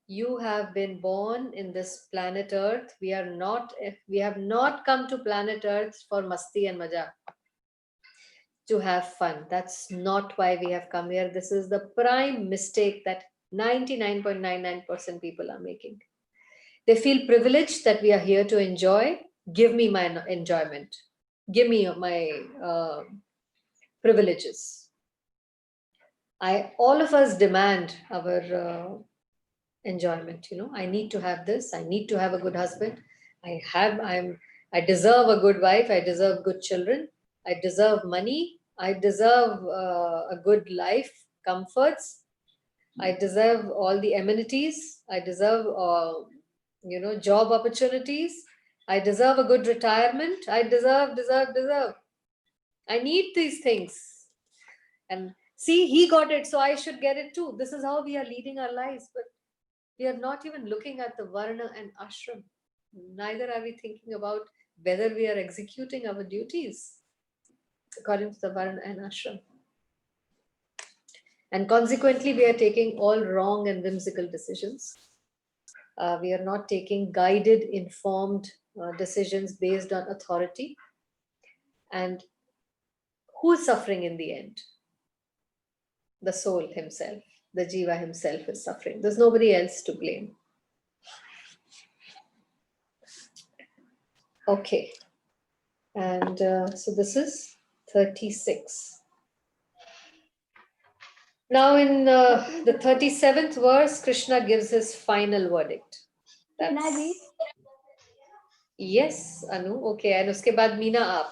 You have been born in this planet Earth. We have not come to planet Earth for masti and maja, to have fun. That's not why we have come here. This is the prime mistake that 99.99% people are making. They feel privileged that we are here to enjoy. Give me my enjoyment. Give me my privileges. All of us demand our enjoyment. I need to have this. I need to have a good husband. I deserve a good wife. I deserve good children. I deserve money. I deserve a good life, comforts. I deserve all the amenities. I deserve, job opportunities. I deserve a good retirement. I deserve. I need these things. And see, he got it, so I should get it too. This is how we are leading our lives. But we are not even looking at the Varna and Ashram. Neither are we thinking about whether we are executing our duties according to the Varna and Ashram. And consequently, we are taking all wrong and whimsical decisions. We are not taking guided, informed decisions based on authority. And who is suffering in the end? The soul himself, the Jiva himself is suffering. There's nobody else to blame. Okay. And so this is 36. Now in the 37th verse, Krishna gives his final verdict. Can I read? Yes, Anu. Okay. And uske baad Meena aap.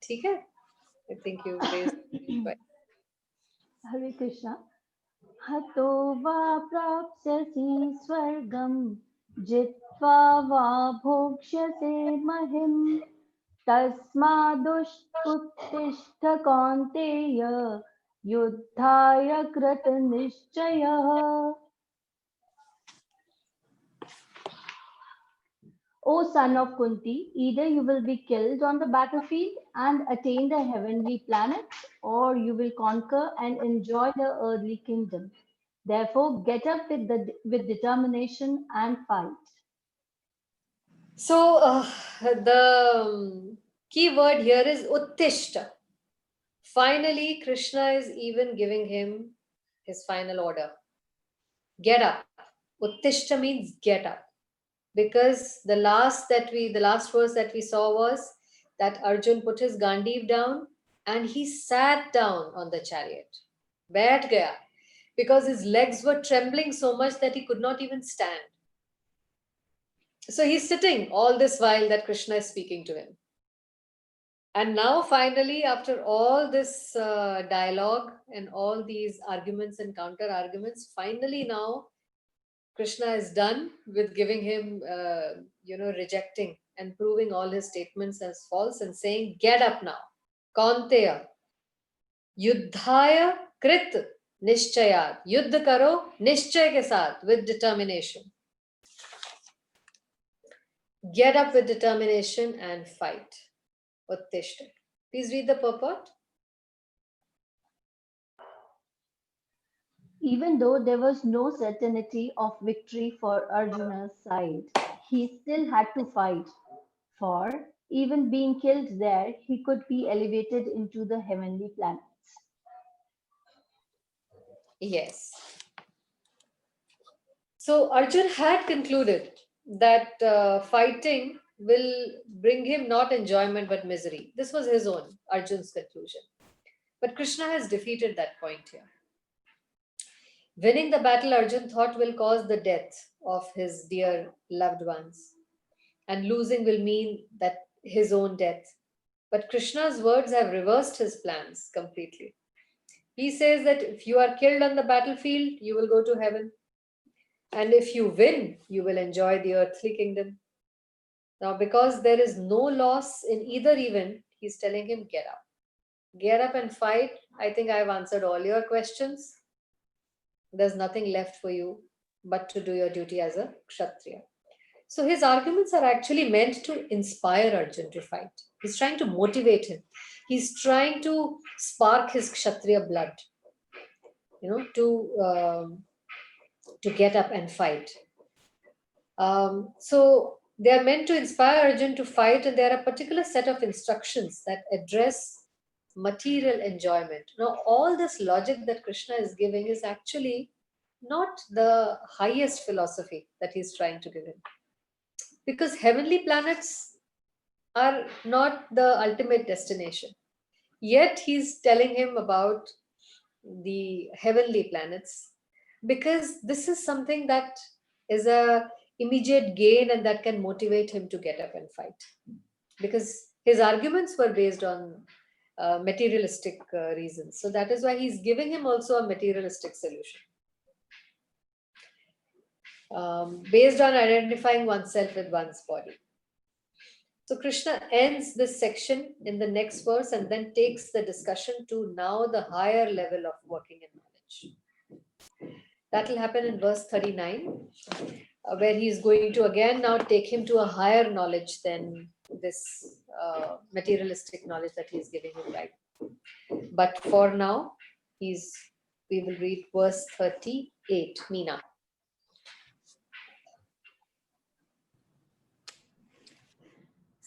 ठीक है? I think you raised it. Hare Krishna. Hato va prapsyasi swargam jitva va bhoksyase mahim tasmadushtuttishta kaunteya yuddhaya krata nischayah. O son of Kunti, either you will be killed on the battlefield and attain the heavenly planets, or you will conquer and enjoy the earthly kingdom. Therefore, get up with determination and fight. So the key word here is uttishta. Finally, Krishna is even giving him his final order. Get up. Uttishta means get up. Because the last verse that we saw was that Arjun put his Gandiv down and he sat down on the chariot. Baith gaya. Because his legs were trembling so much that he could not even stand. So he's sitting all this while that Krishna is speaking to him. And now finally, after all this dialogue and all these arguments and counter arguments, finally now Krishna is done with giving him, rejecting and proving all his statements as false and saying, get up now. Kaunteya, yuddhaya krit nishchayat. Yuddha karo nishchay ke saath, with determination. Get up with determination and fight. Uttishta. Please read the purport. Even though there was no certainty of victory for Arjuna's side, he still had to fight. For even being killed there, he could be elevated into the heavenly planets. Yes. So Arjun had concluded that fighting will bring him not enjoyment but misery. This was his own, Arjun's conclusion. But Krishna has defeated that point here. Winning the battle, Arjun thought, will cause the death of his dear loved ones. And losing will mean that his own death. But Krishna's words have reversed his plans completely. He says that if you are killed on the battlefield, you will go to heaven. And if you win, you will enjoy the earthly kingdom. Now, because there is no loss in either event, he's telling him, get up. Get up and fight. I think I've answered all your questions. There's nothing left for you but to do your duty as a Kshatriya. So his arguments are actually meant to inspire Arjun to fight. He's trying to motivate him. He's trying to spark his Kshatriya blood, to get up and fight. So they are meant to inspire Arjun to fight, and there are a particular set of instructions that address material enjoyment. Now, all this logic that Krishna is giving is actually not the highest philosophy that he's trying to give him. Because heavenly planets are not the ultimate destination. Yet he's telling him about the heavenly planets, because this is something that is a immediate gain and that can motivate him to get up and fight. Because his arguments were based on materialistic reasons. So that is why he's giving him also a materialistic solution. Based on identifying oneself with one's body. So Krishna ends this section in the next verse and then takes the discussion to now the higher level of working in knowledge. That will happen in verse 39, where he is going to again now take him to a higher knowledge than this materialistic knowledge that he is giving him right. But for now, we will read verse 38, Meena.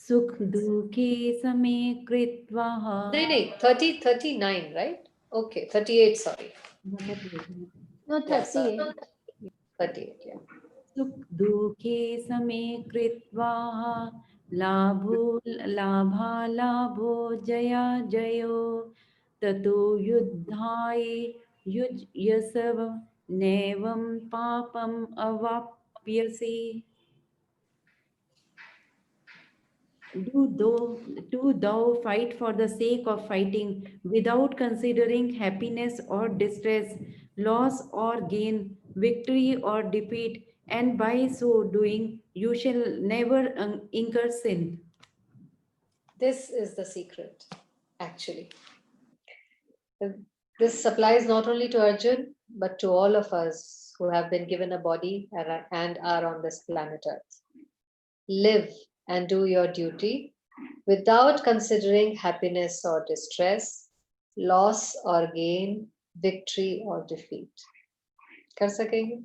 Sukh dukhe same kritva. No, 39, right? Okay, 38, sorry. No, Yeah, 38. 38, yeah. Sukh dukhe same kritva. Labho jaya jayo. Tato yuddhaye yuj yasav. Nevam papam avapyasi. Do thou fight for the sake of fighting without considering happiness or distress, loss or gain, victory or defeat, and by so doing you shall never incur sin. This is the secret, actually. This applies not only to Arjun, but to all of us who have been given a body and are on this planet Earth. Live and do your duty without considering happiness or distress, loss or gain, victory or defeat. Kar sakenge?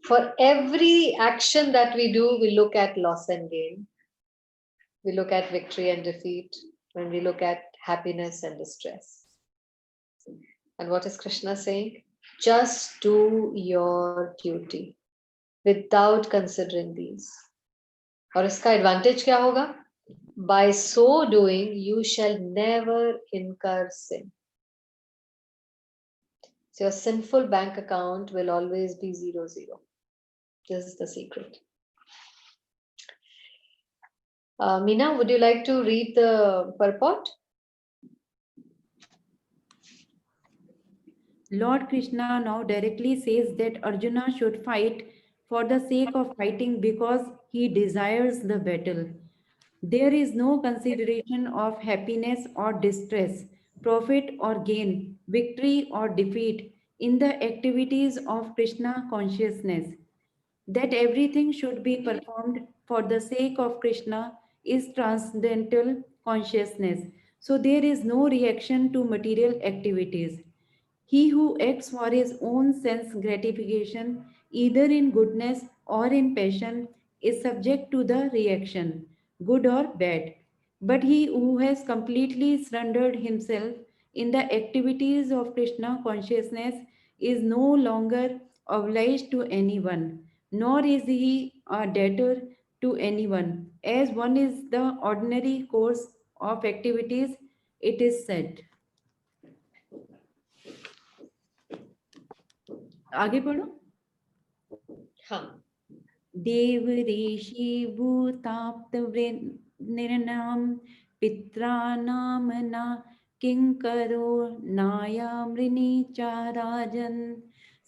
For every action that we do, we look at loss and gain. We look at victory and defeat. When we look at happiness and distress. And what is Krishna saying? Just do your duty without considering these. और इसका advantage क्या होगा? By so doing, you shall never incur sin. So your sinful bank account will always be 0, 0. This is the secret. Meena, would you like to read the purport? Lord Krishna now directly says that Arjuna should fight for the sake of fighting because he desires the battle. There is no consideration of happiness or distress, profit or gain, victory or defeat in the activities of Krishna consciousness. That everything should be performed for the sake of Krishna is transcendental consciousness. So there is no reaction to material activities. He who acts for his own sense gratification, either in goodness or in passion, is subject to the reaction, good or bad. But he who has completely surrendered himself in the activities of Krishna consciousness is no longer obliged to anyone, nor is he a debtor to anyone. As one is the ordinary course of activities, it is said. आगे पढ़ो. हाँ. देव ऋषि भूताप्त निर्नाम पित्रा नाम ना किंकरो नायामृणी चाराजन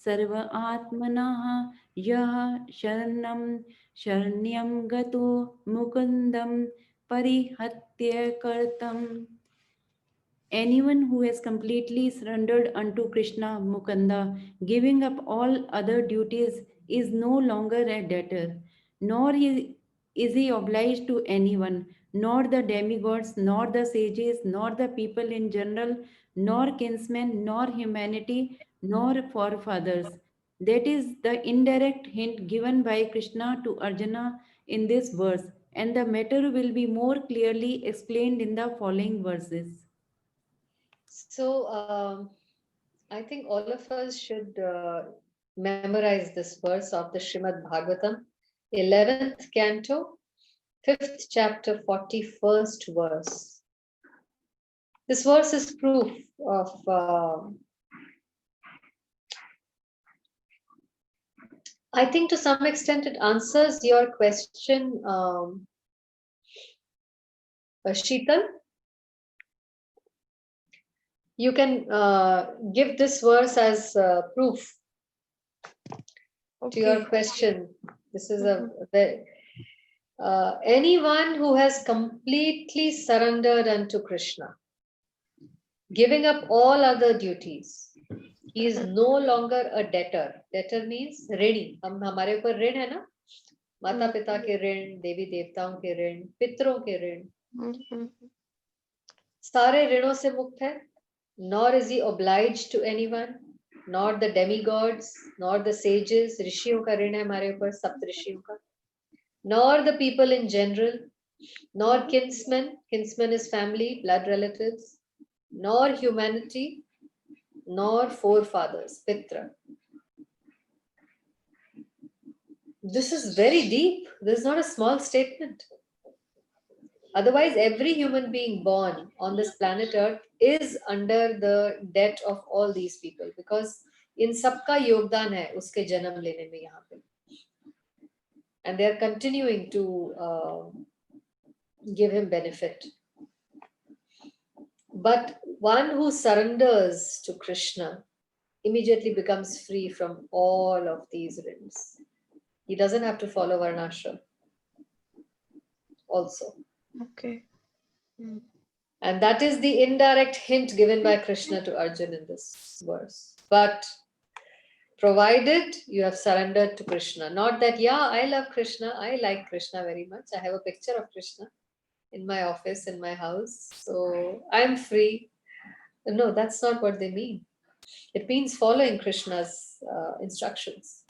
सर्व आत्मनः यः शरण्यं गतो Mukundan परिहत्य कर्तम. Anyone who has completely surrendered unto Krishna Mukunda, giving up all other duties, is no longer a debtor, nor is he obliged to anyone, nor the demigods, nor the sages, nor the people in general, nor kinsmen, nor humanity, nor forefathers. That is the indirect hint given by Krishna to Arjuna in this verse, and the matter will be more clearly explained in the following verses. So I think all of us should memorize this verse of the Srimad Bhagavatam, 11th canto, 5th chapter, 41st verse. This verse is proof of I think to some extent it answers your question, Sheetal. You can give this verse as proof to your question. This is a anyone who has completely surrendered unto Krishna, giving up all other duties, he is no longer a debtor. Debtor means ऋणी. हम हमारे ऊपर ऋण है ना, माता पिता के ऋण, देवी देवताओं के ऋण, पितरों के ऋण, सारे ऋणों से मुक्त है. Nor is he obliged to anyone, nor the demigods, nor the sages. ऋषियों का ऋण है हमारे ऊपर, सप्त ऋषियों का. Nor the people in general, nor kinsmen. Kinsmen is family, blood relatives. Nor humanity, nor forefathers, pitra. This is very deep. This is not a small statement. Otherwise, every human being born on this planet Earth is under the debt of all these people, because in सबका योगदान है उसके जन्म लेने में यहाँ पे. And they are continuing to give him benefit. But one who surrenders to Krishna immediately becomes free from all of these rins. He doesn't have to follow Varnashram also. Okay. And that is the indirect hint given by Krishna to Arjuna in this verse. But provided you have surrendered to Krishna, not that, yeah, I love Krishna, I like Krishna very much, I have a picture of Krishna in my office, in my house, so I'm free. No, that's not what they mean. It means following Krishna's instructions,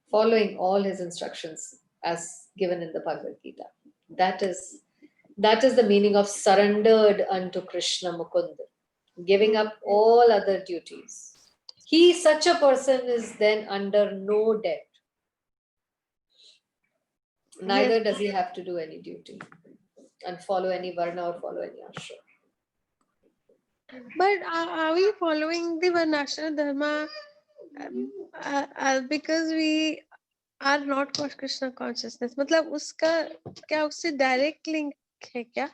following all his instructions as given in the Bhagavad Gita. That is the meaning of surrendered unto Krishna Mukunda, giving up all other duties. He, such a person, is then under no debt. Neither does he have to do any duty and follow any varna or follow any ashram. But are we following the Varnashram Dharma because we are not Krishna consciousness? मतलब उसका क्या उससे direct link है क्या?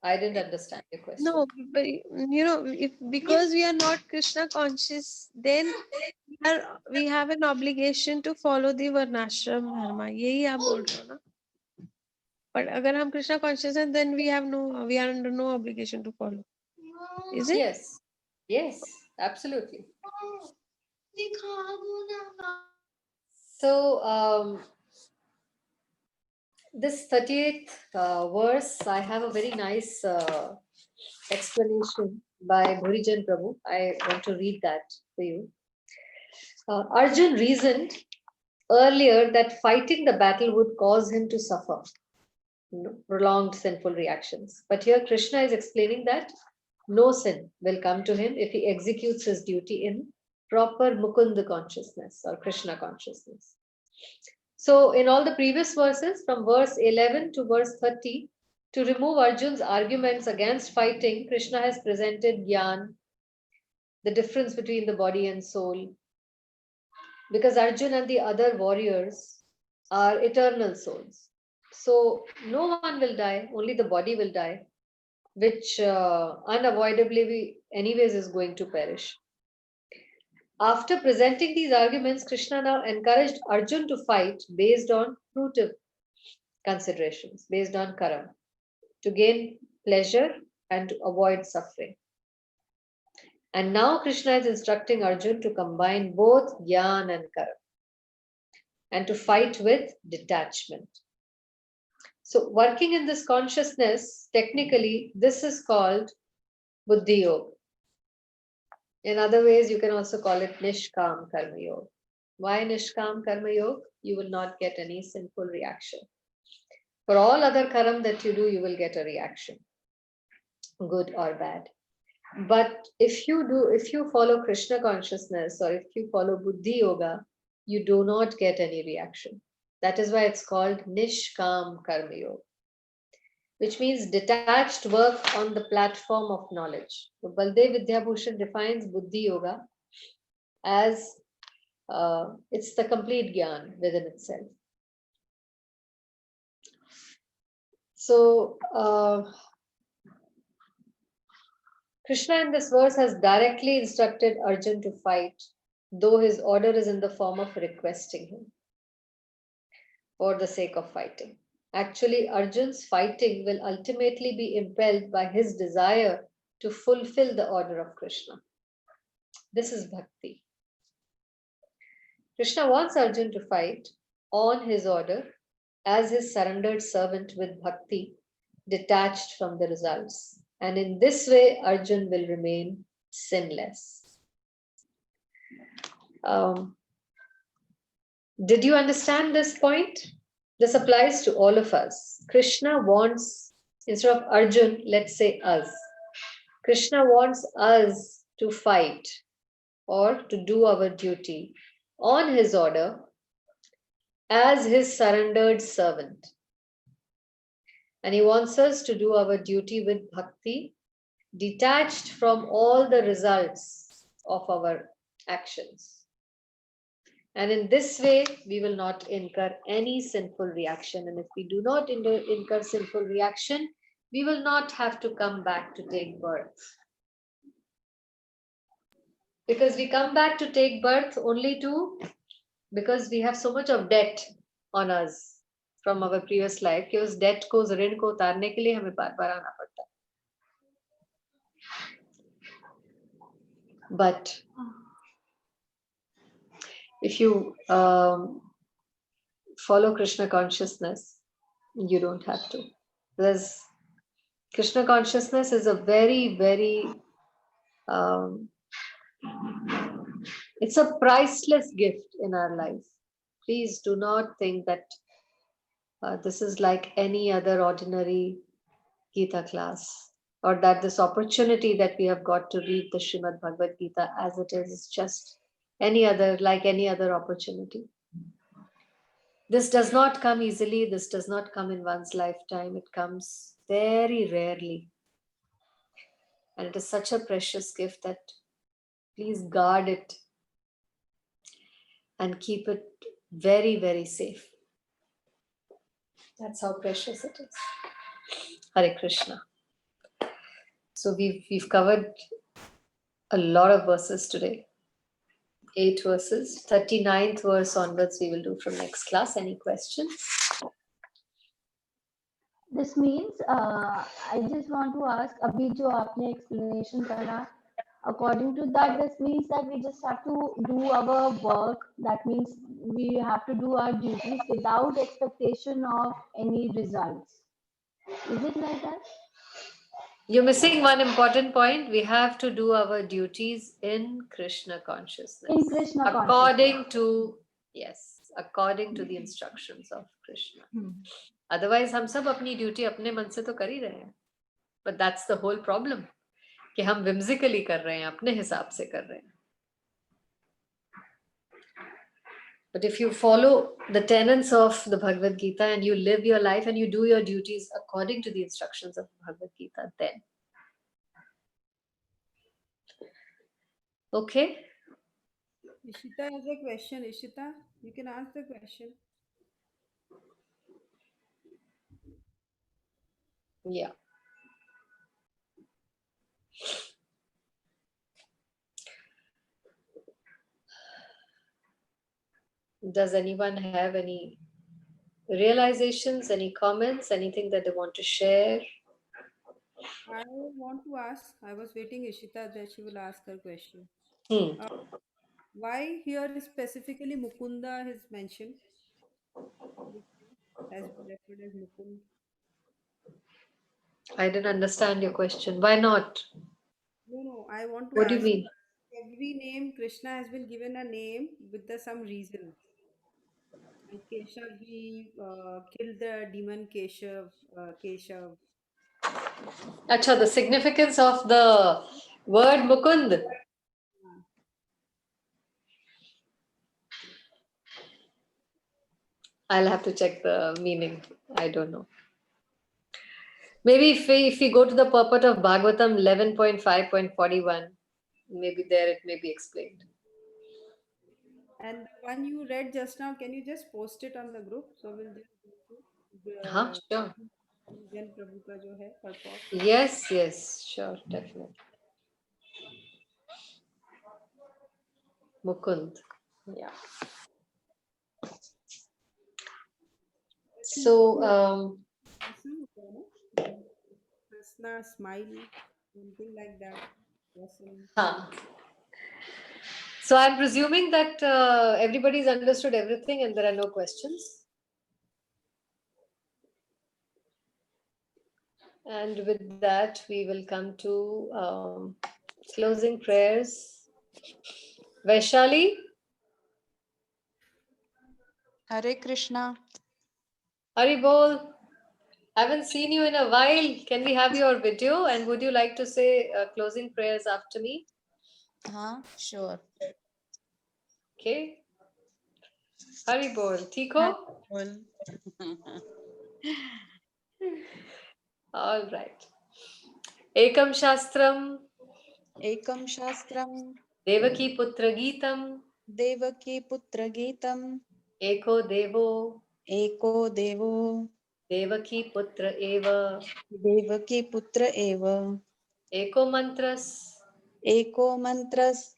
I didn't understand your question. No, but if because we are not Krishna conscious, then we have an obligation to follow the Varnashram Dharma. यही आप बोल रहे हो ना? But अगर हम Krishna conscious हैं, then we are under no obligation to follow. Is it? Yes. Yes, absolutely. So, this 38th verse, I have a very nice explanation by Bhurijan Prabhu. I want to read that for you. Arjun reasoned earlier that fighting the battle would cause him to suffer prolonged sinful reactions. But here Krishna is explaining that no sin will come to him if he executes his duty in proper Mukunda consciousness or Krishna consciousness. So in all the previous verses, from verse 11 to verse 30, to remove Arjun's arguments against fighting, Krishna has presented Gyan, the difference between the body and soul, because Arjun and the other warriors are eternal souls. So no one will die, only the body will die, which unavoidably anyways is going to perish. After presenting these arguments, Krishna now encouraged Arjun to fight based on fruitive considerations, based on karam, to gain pleasure and to avoid suffering. And now Krishna is instructing Arjun to combine both Gyan and karam and to fight with detachment. So working in this consciousness, technically, this is called Buddhi Yoga. In other ways, you can also call it Nishkam Karma Yoga. Why Nishkam Karma Yoga? You will not get any sinful reaction. For all other karam that you do, you will get a reaction, good or bad. But if you follow Krishna consciousness or if you follow Buddhi Yoga, you do not get any reaction. That is why it's called Nishkam Karma Yoga, which means detached work on the platform of knowledge. So Baldev Vidyabhushan defines Buddhi Yoga as it's the complete Gyan within itself. So Krishna in this verse has directly instructed Arjun to fight, though his order is in the form of requesting him. for the sake of fighting. Actually, Arjun's fighting will ultimately be impelled by his desire to fulfill the order of Krishna. This is bhakti. Krishna wants Arjun to fight on his order as his surrendered servant with bhakti, detached from the results. And in this way, Arjun will remain sinless. Did you understand this point? This applies to all of us. Krishna wants, instead of Arjun, let's say us. Krishna wants us to fight or to do our duty on his order as his surrendered servant. And he wants us to do our duty with bhakti, detached from all the results of our actions. And in this way, we will not incur any sinful reaction. And if we do not incur sinful reaction, we will not have to come back to take birth. Because we come back to take birth only because we have so much of debt on us from our previous life कि उस debt को, उस ऋण को उतारने के लिए हमें बार-बार आना पड़ता है. But if you follow Krishna consciousness, you don't have to. Because Krishna consciousness is a very, very, it's a priceless gift in our life. Please do not think that this is like any other ordinary Gita class, or that this opportunity that we have got to read the Srimad Bhagavad Gita as it is just any other, like any other opportunity. This does not come easily. This does not come in one's lifetime. It comes very rarely. And it is such a precious gift that please guard it and keep it very, very safe. That's how precious it is. Hare Krishna. So we've covered a lot of verses today. 8 verses. 39th verse onwards we will do from next class. Any questions? This means I just want to ask, अभी जो आपने explanation करा, according to that, this means that we just have to do our work. That means we have to do our duties without expectation of any results. Is it like that? You're missing one important point. We have to do our duties in Krishna consciousness. In Krishna according to, yes, according to the instructions of Krishna. Otherwise, हम सब अपनी duty अपने मन से तो कर ही रहे हैं. But that's the whole problem. कि हम whimsically कर रहे हैं, अपने हिसाब से कर रहे हैं. But if you follow the tenets of the Bhagavad Gita and you live your life and you do your duties according to the instructions of the Bhagavad Gita, then. Okay? Ishita has a question. Ishita, you can ask the question. Yeah. Does anyone have any realizations, any comments, anything that they want to share? I want to ask, I was waiting Ishita that she will ask her question. Why here specifically Mukunda is mentioned? Has been referred as Mukund. I didn't understand your question. Why not? No, I want to What do you ask. mean? Every name, Krishna has been given a name with some reason. And Keshav, he killed the demon Keshav. Keshav. Acha, the significance of the word Mukund. I'll have to check the meaning. I don't know. Maybe if we go to the purport of Bhagavatam 11.5.41, maybe there it may be explained. And the one you read just now, can you just post it on the group? So we'll just Sure. Jan Prabhu ka jo hai, purport. Yes, sure, definitely. Mukund. Yeah. So, ऐसा होता है ना, हंसना, smile, something like that, वसन. so I'm presuming that everybody's understood everything and there are no questions. And with that, we will come to closing prayers. Vaishali, Hare Krishna. Hari Bol. Haven't seen you in a while. Can we have your video? And would you like to say closing prayers after me? Sure. Okay. Hari Bol. ठीक हो? Well, All right. Ekam Shastram, Ekam Shastram, Devaki Putra Geetam, Devaki Putra Geetam, Eko Devo, Eko Devo, Devaki Putra Eva, Devaki Putra Eva, Eko Mantras, Eko Mantras,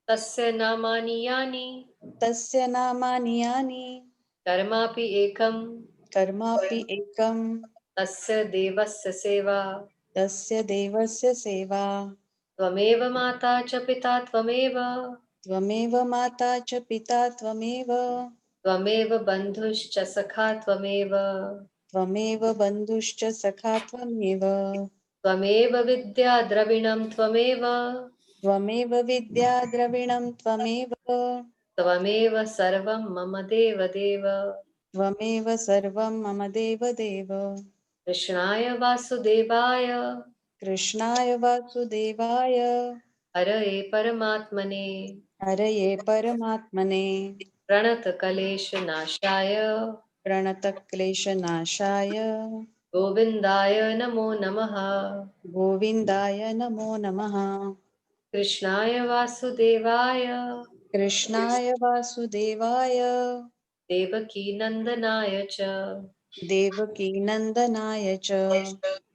Tasya Namani Yani, Tasya Namani Yani, Karmapi Ekam, Karmapi Ekam, Tasya Devasya Seva, Tasya Devasya Seva, Tvameva Mata Cha Pita Tvameva, Tvameva Mata Cha Pita Tvameva, Tvameva Bandhushcha Sakha Tvameva, Tvameva Bandhuscha Sakha Tvameva, Tvameva Vidya Dravinam Tvameva, Tvameva Vidya Dravinam Tvameva, Tvameva Sarvam Mama Deva Deva, Tvameva Sarvam Mama Deva Deva, Krishnaya Vasudevaya, Krishnaya Vasudevaya, Hare Paramatmane, Haraye Paramatmane, Pranata Kalesh Nashaya, Pranatakleshanashaya, Govindaya Namo Namaha, Govindaya Namo Namaha, Krishnaya Vasudevaya, Krishnaya Vasudevaya, Devaki Nandanaya Cha, Devaki Nandanaya Cha,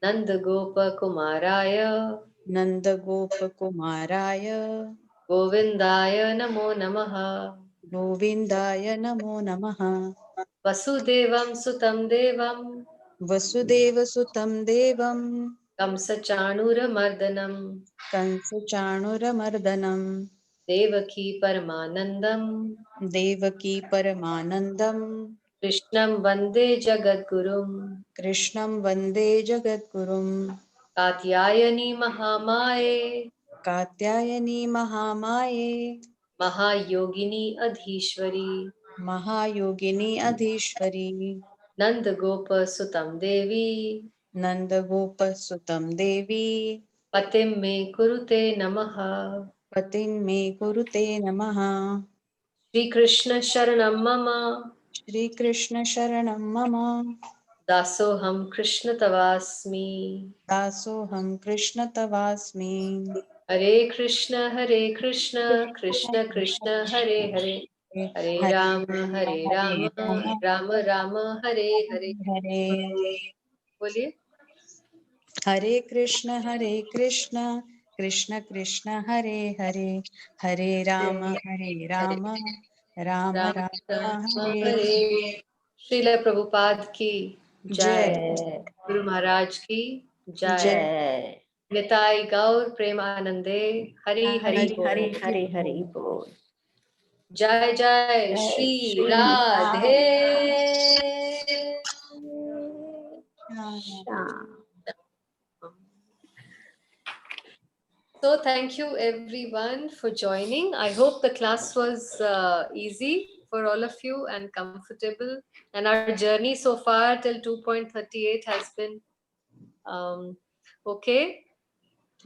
Nanda Gopa Kumaraya, Nanda Gopakumaraya, Govindaya Namo Namaha, Govindaya Namo Namaha, Vasudevam Sutam Devam, Vasudeva Sutam Devam, Kamsa Chanura Mardanam, Kansa Chanuramardanam, Devaki Paramanandam, Devaki Paramanandam, Krishnam Vande Jagadgurum, Krishnam Vande Jagadgurum, Katyayani Mahamaye, Katyayani Mahamaye, Mahayogini Adhishwari, Mahayogini Adhishwari, Nanda Gopa Sutam Devi, Nanda Gopa Sutam Devi, Patim Me Kurute Namaha, Patin Me Kurute Namaha, Shri Krishna Sharanam Mama, Shri Krishna Sharanam Mama, Dasoham Krishna Tavasmi, Dasoham Krishna Tavasmi, Hare Krishna, Krishna Krishna, Hare Hare, Hare Rama, Rama Rama, Hare Hare. Hare बोलिए. Hare Krishna, Krishna Krishna, Hare Hare, Hare Rama, Rama Rama Rama, Rama, Hare Hare. Srila Prabhupada की जय, Jai, Guru Maharaj की जय, Jai, Nitai गौर प्रेमानंदे, Hari Hari Hari बोल. Hari Hari Hari Bol. जय जय Shri Radhe. So thank you everyone for joining. I hope the class was easy for all of you and comfortable. And our journey so far till 2.38 has been okay.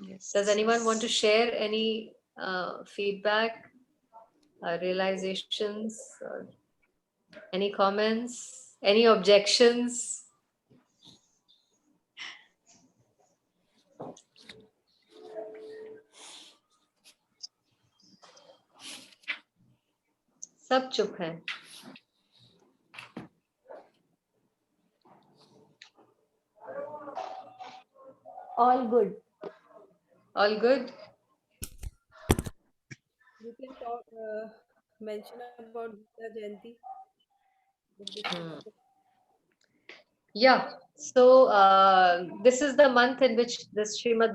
Yes. Does anyone want to share any feedback, realizations, or any comments, any objections? सब चुप हैं. All good. All good? You can talk, mention about Gita Jayanti. Yeah. So this is the month in which this Srimad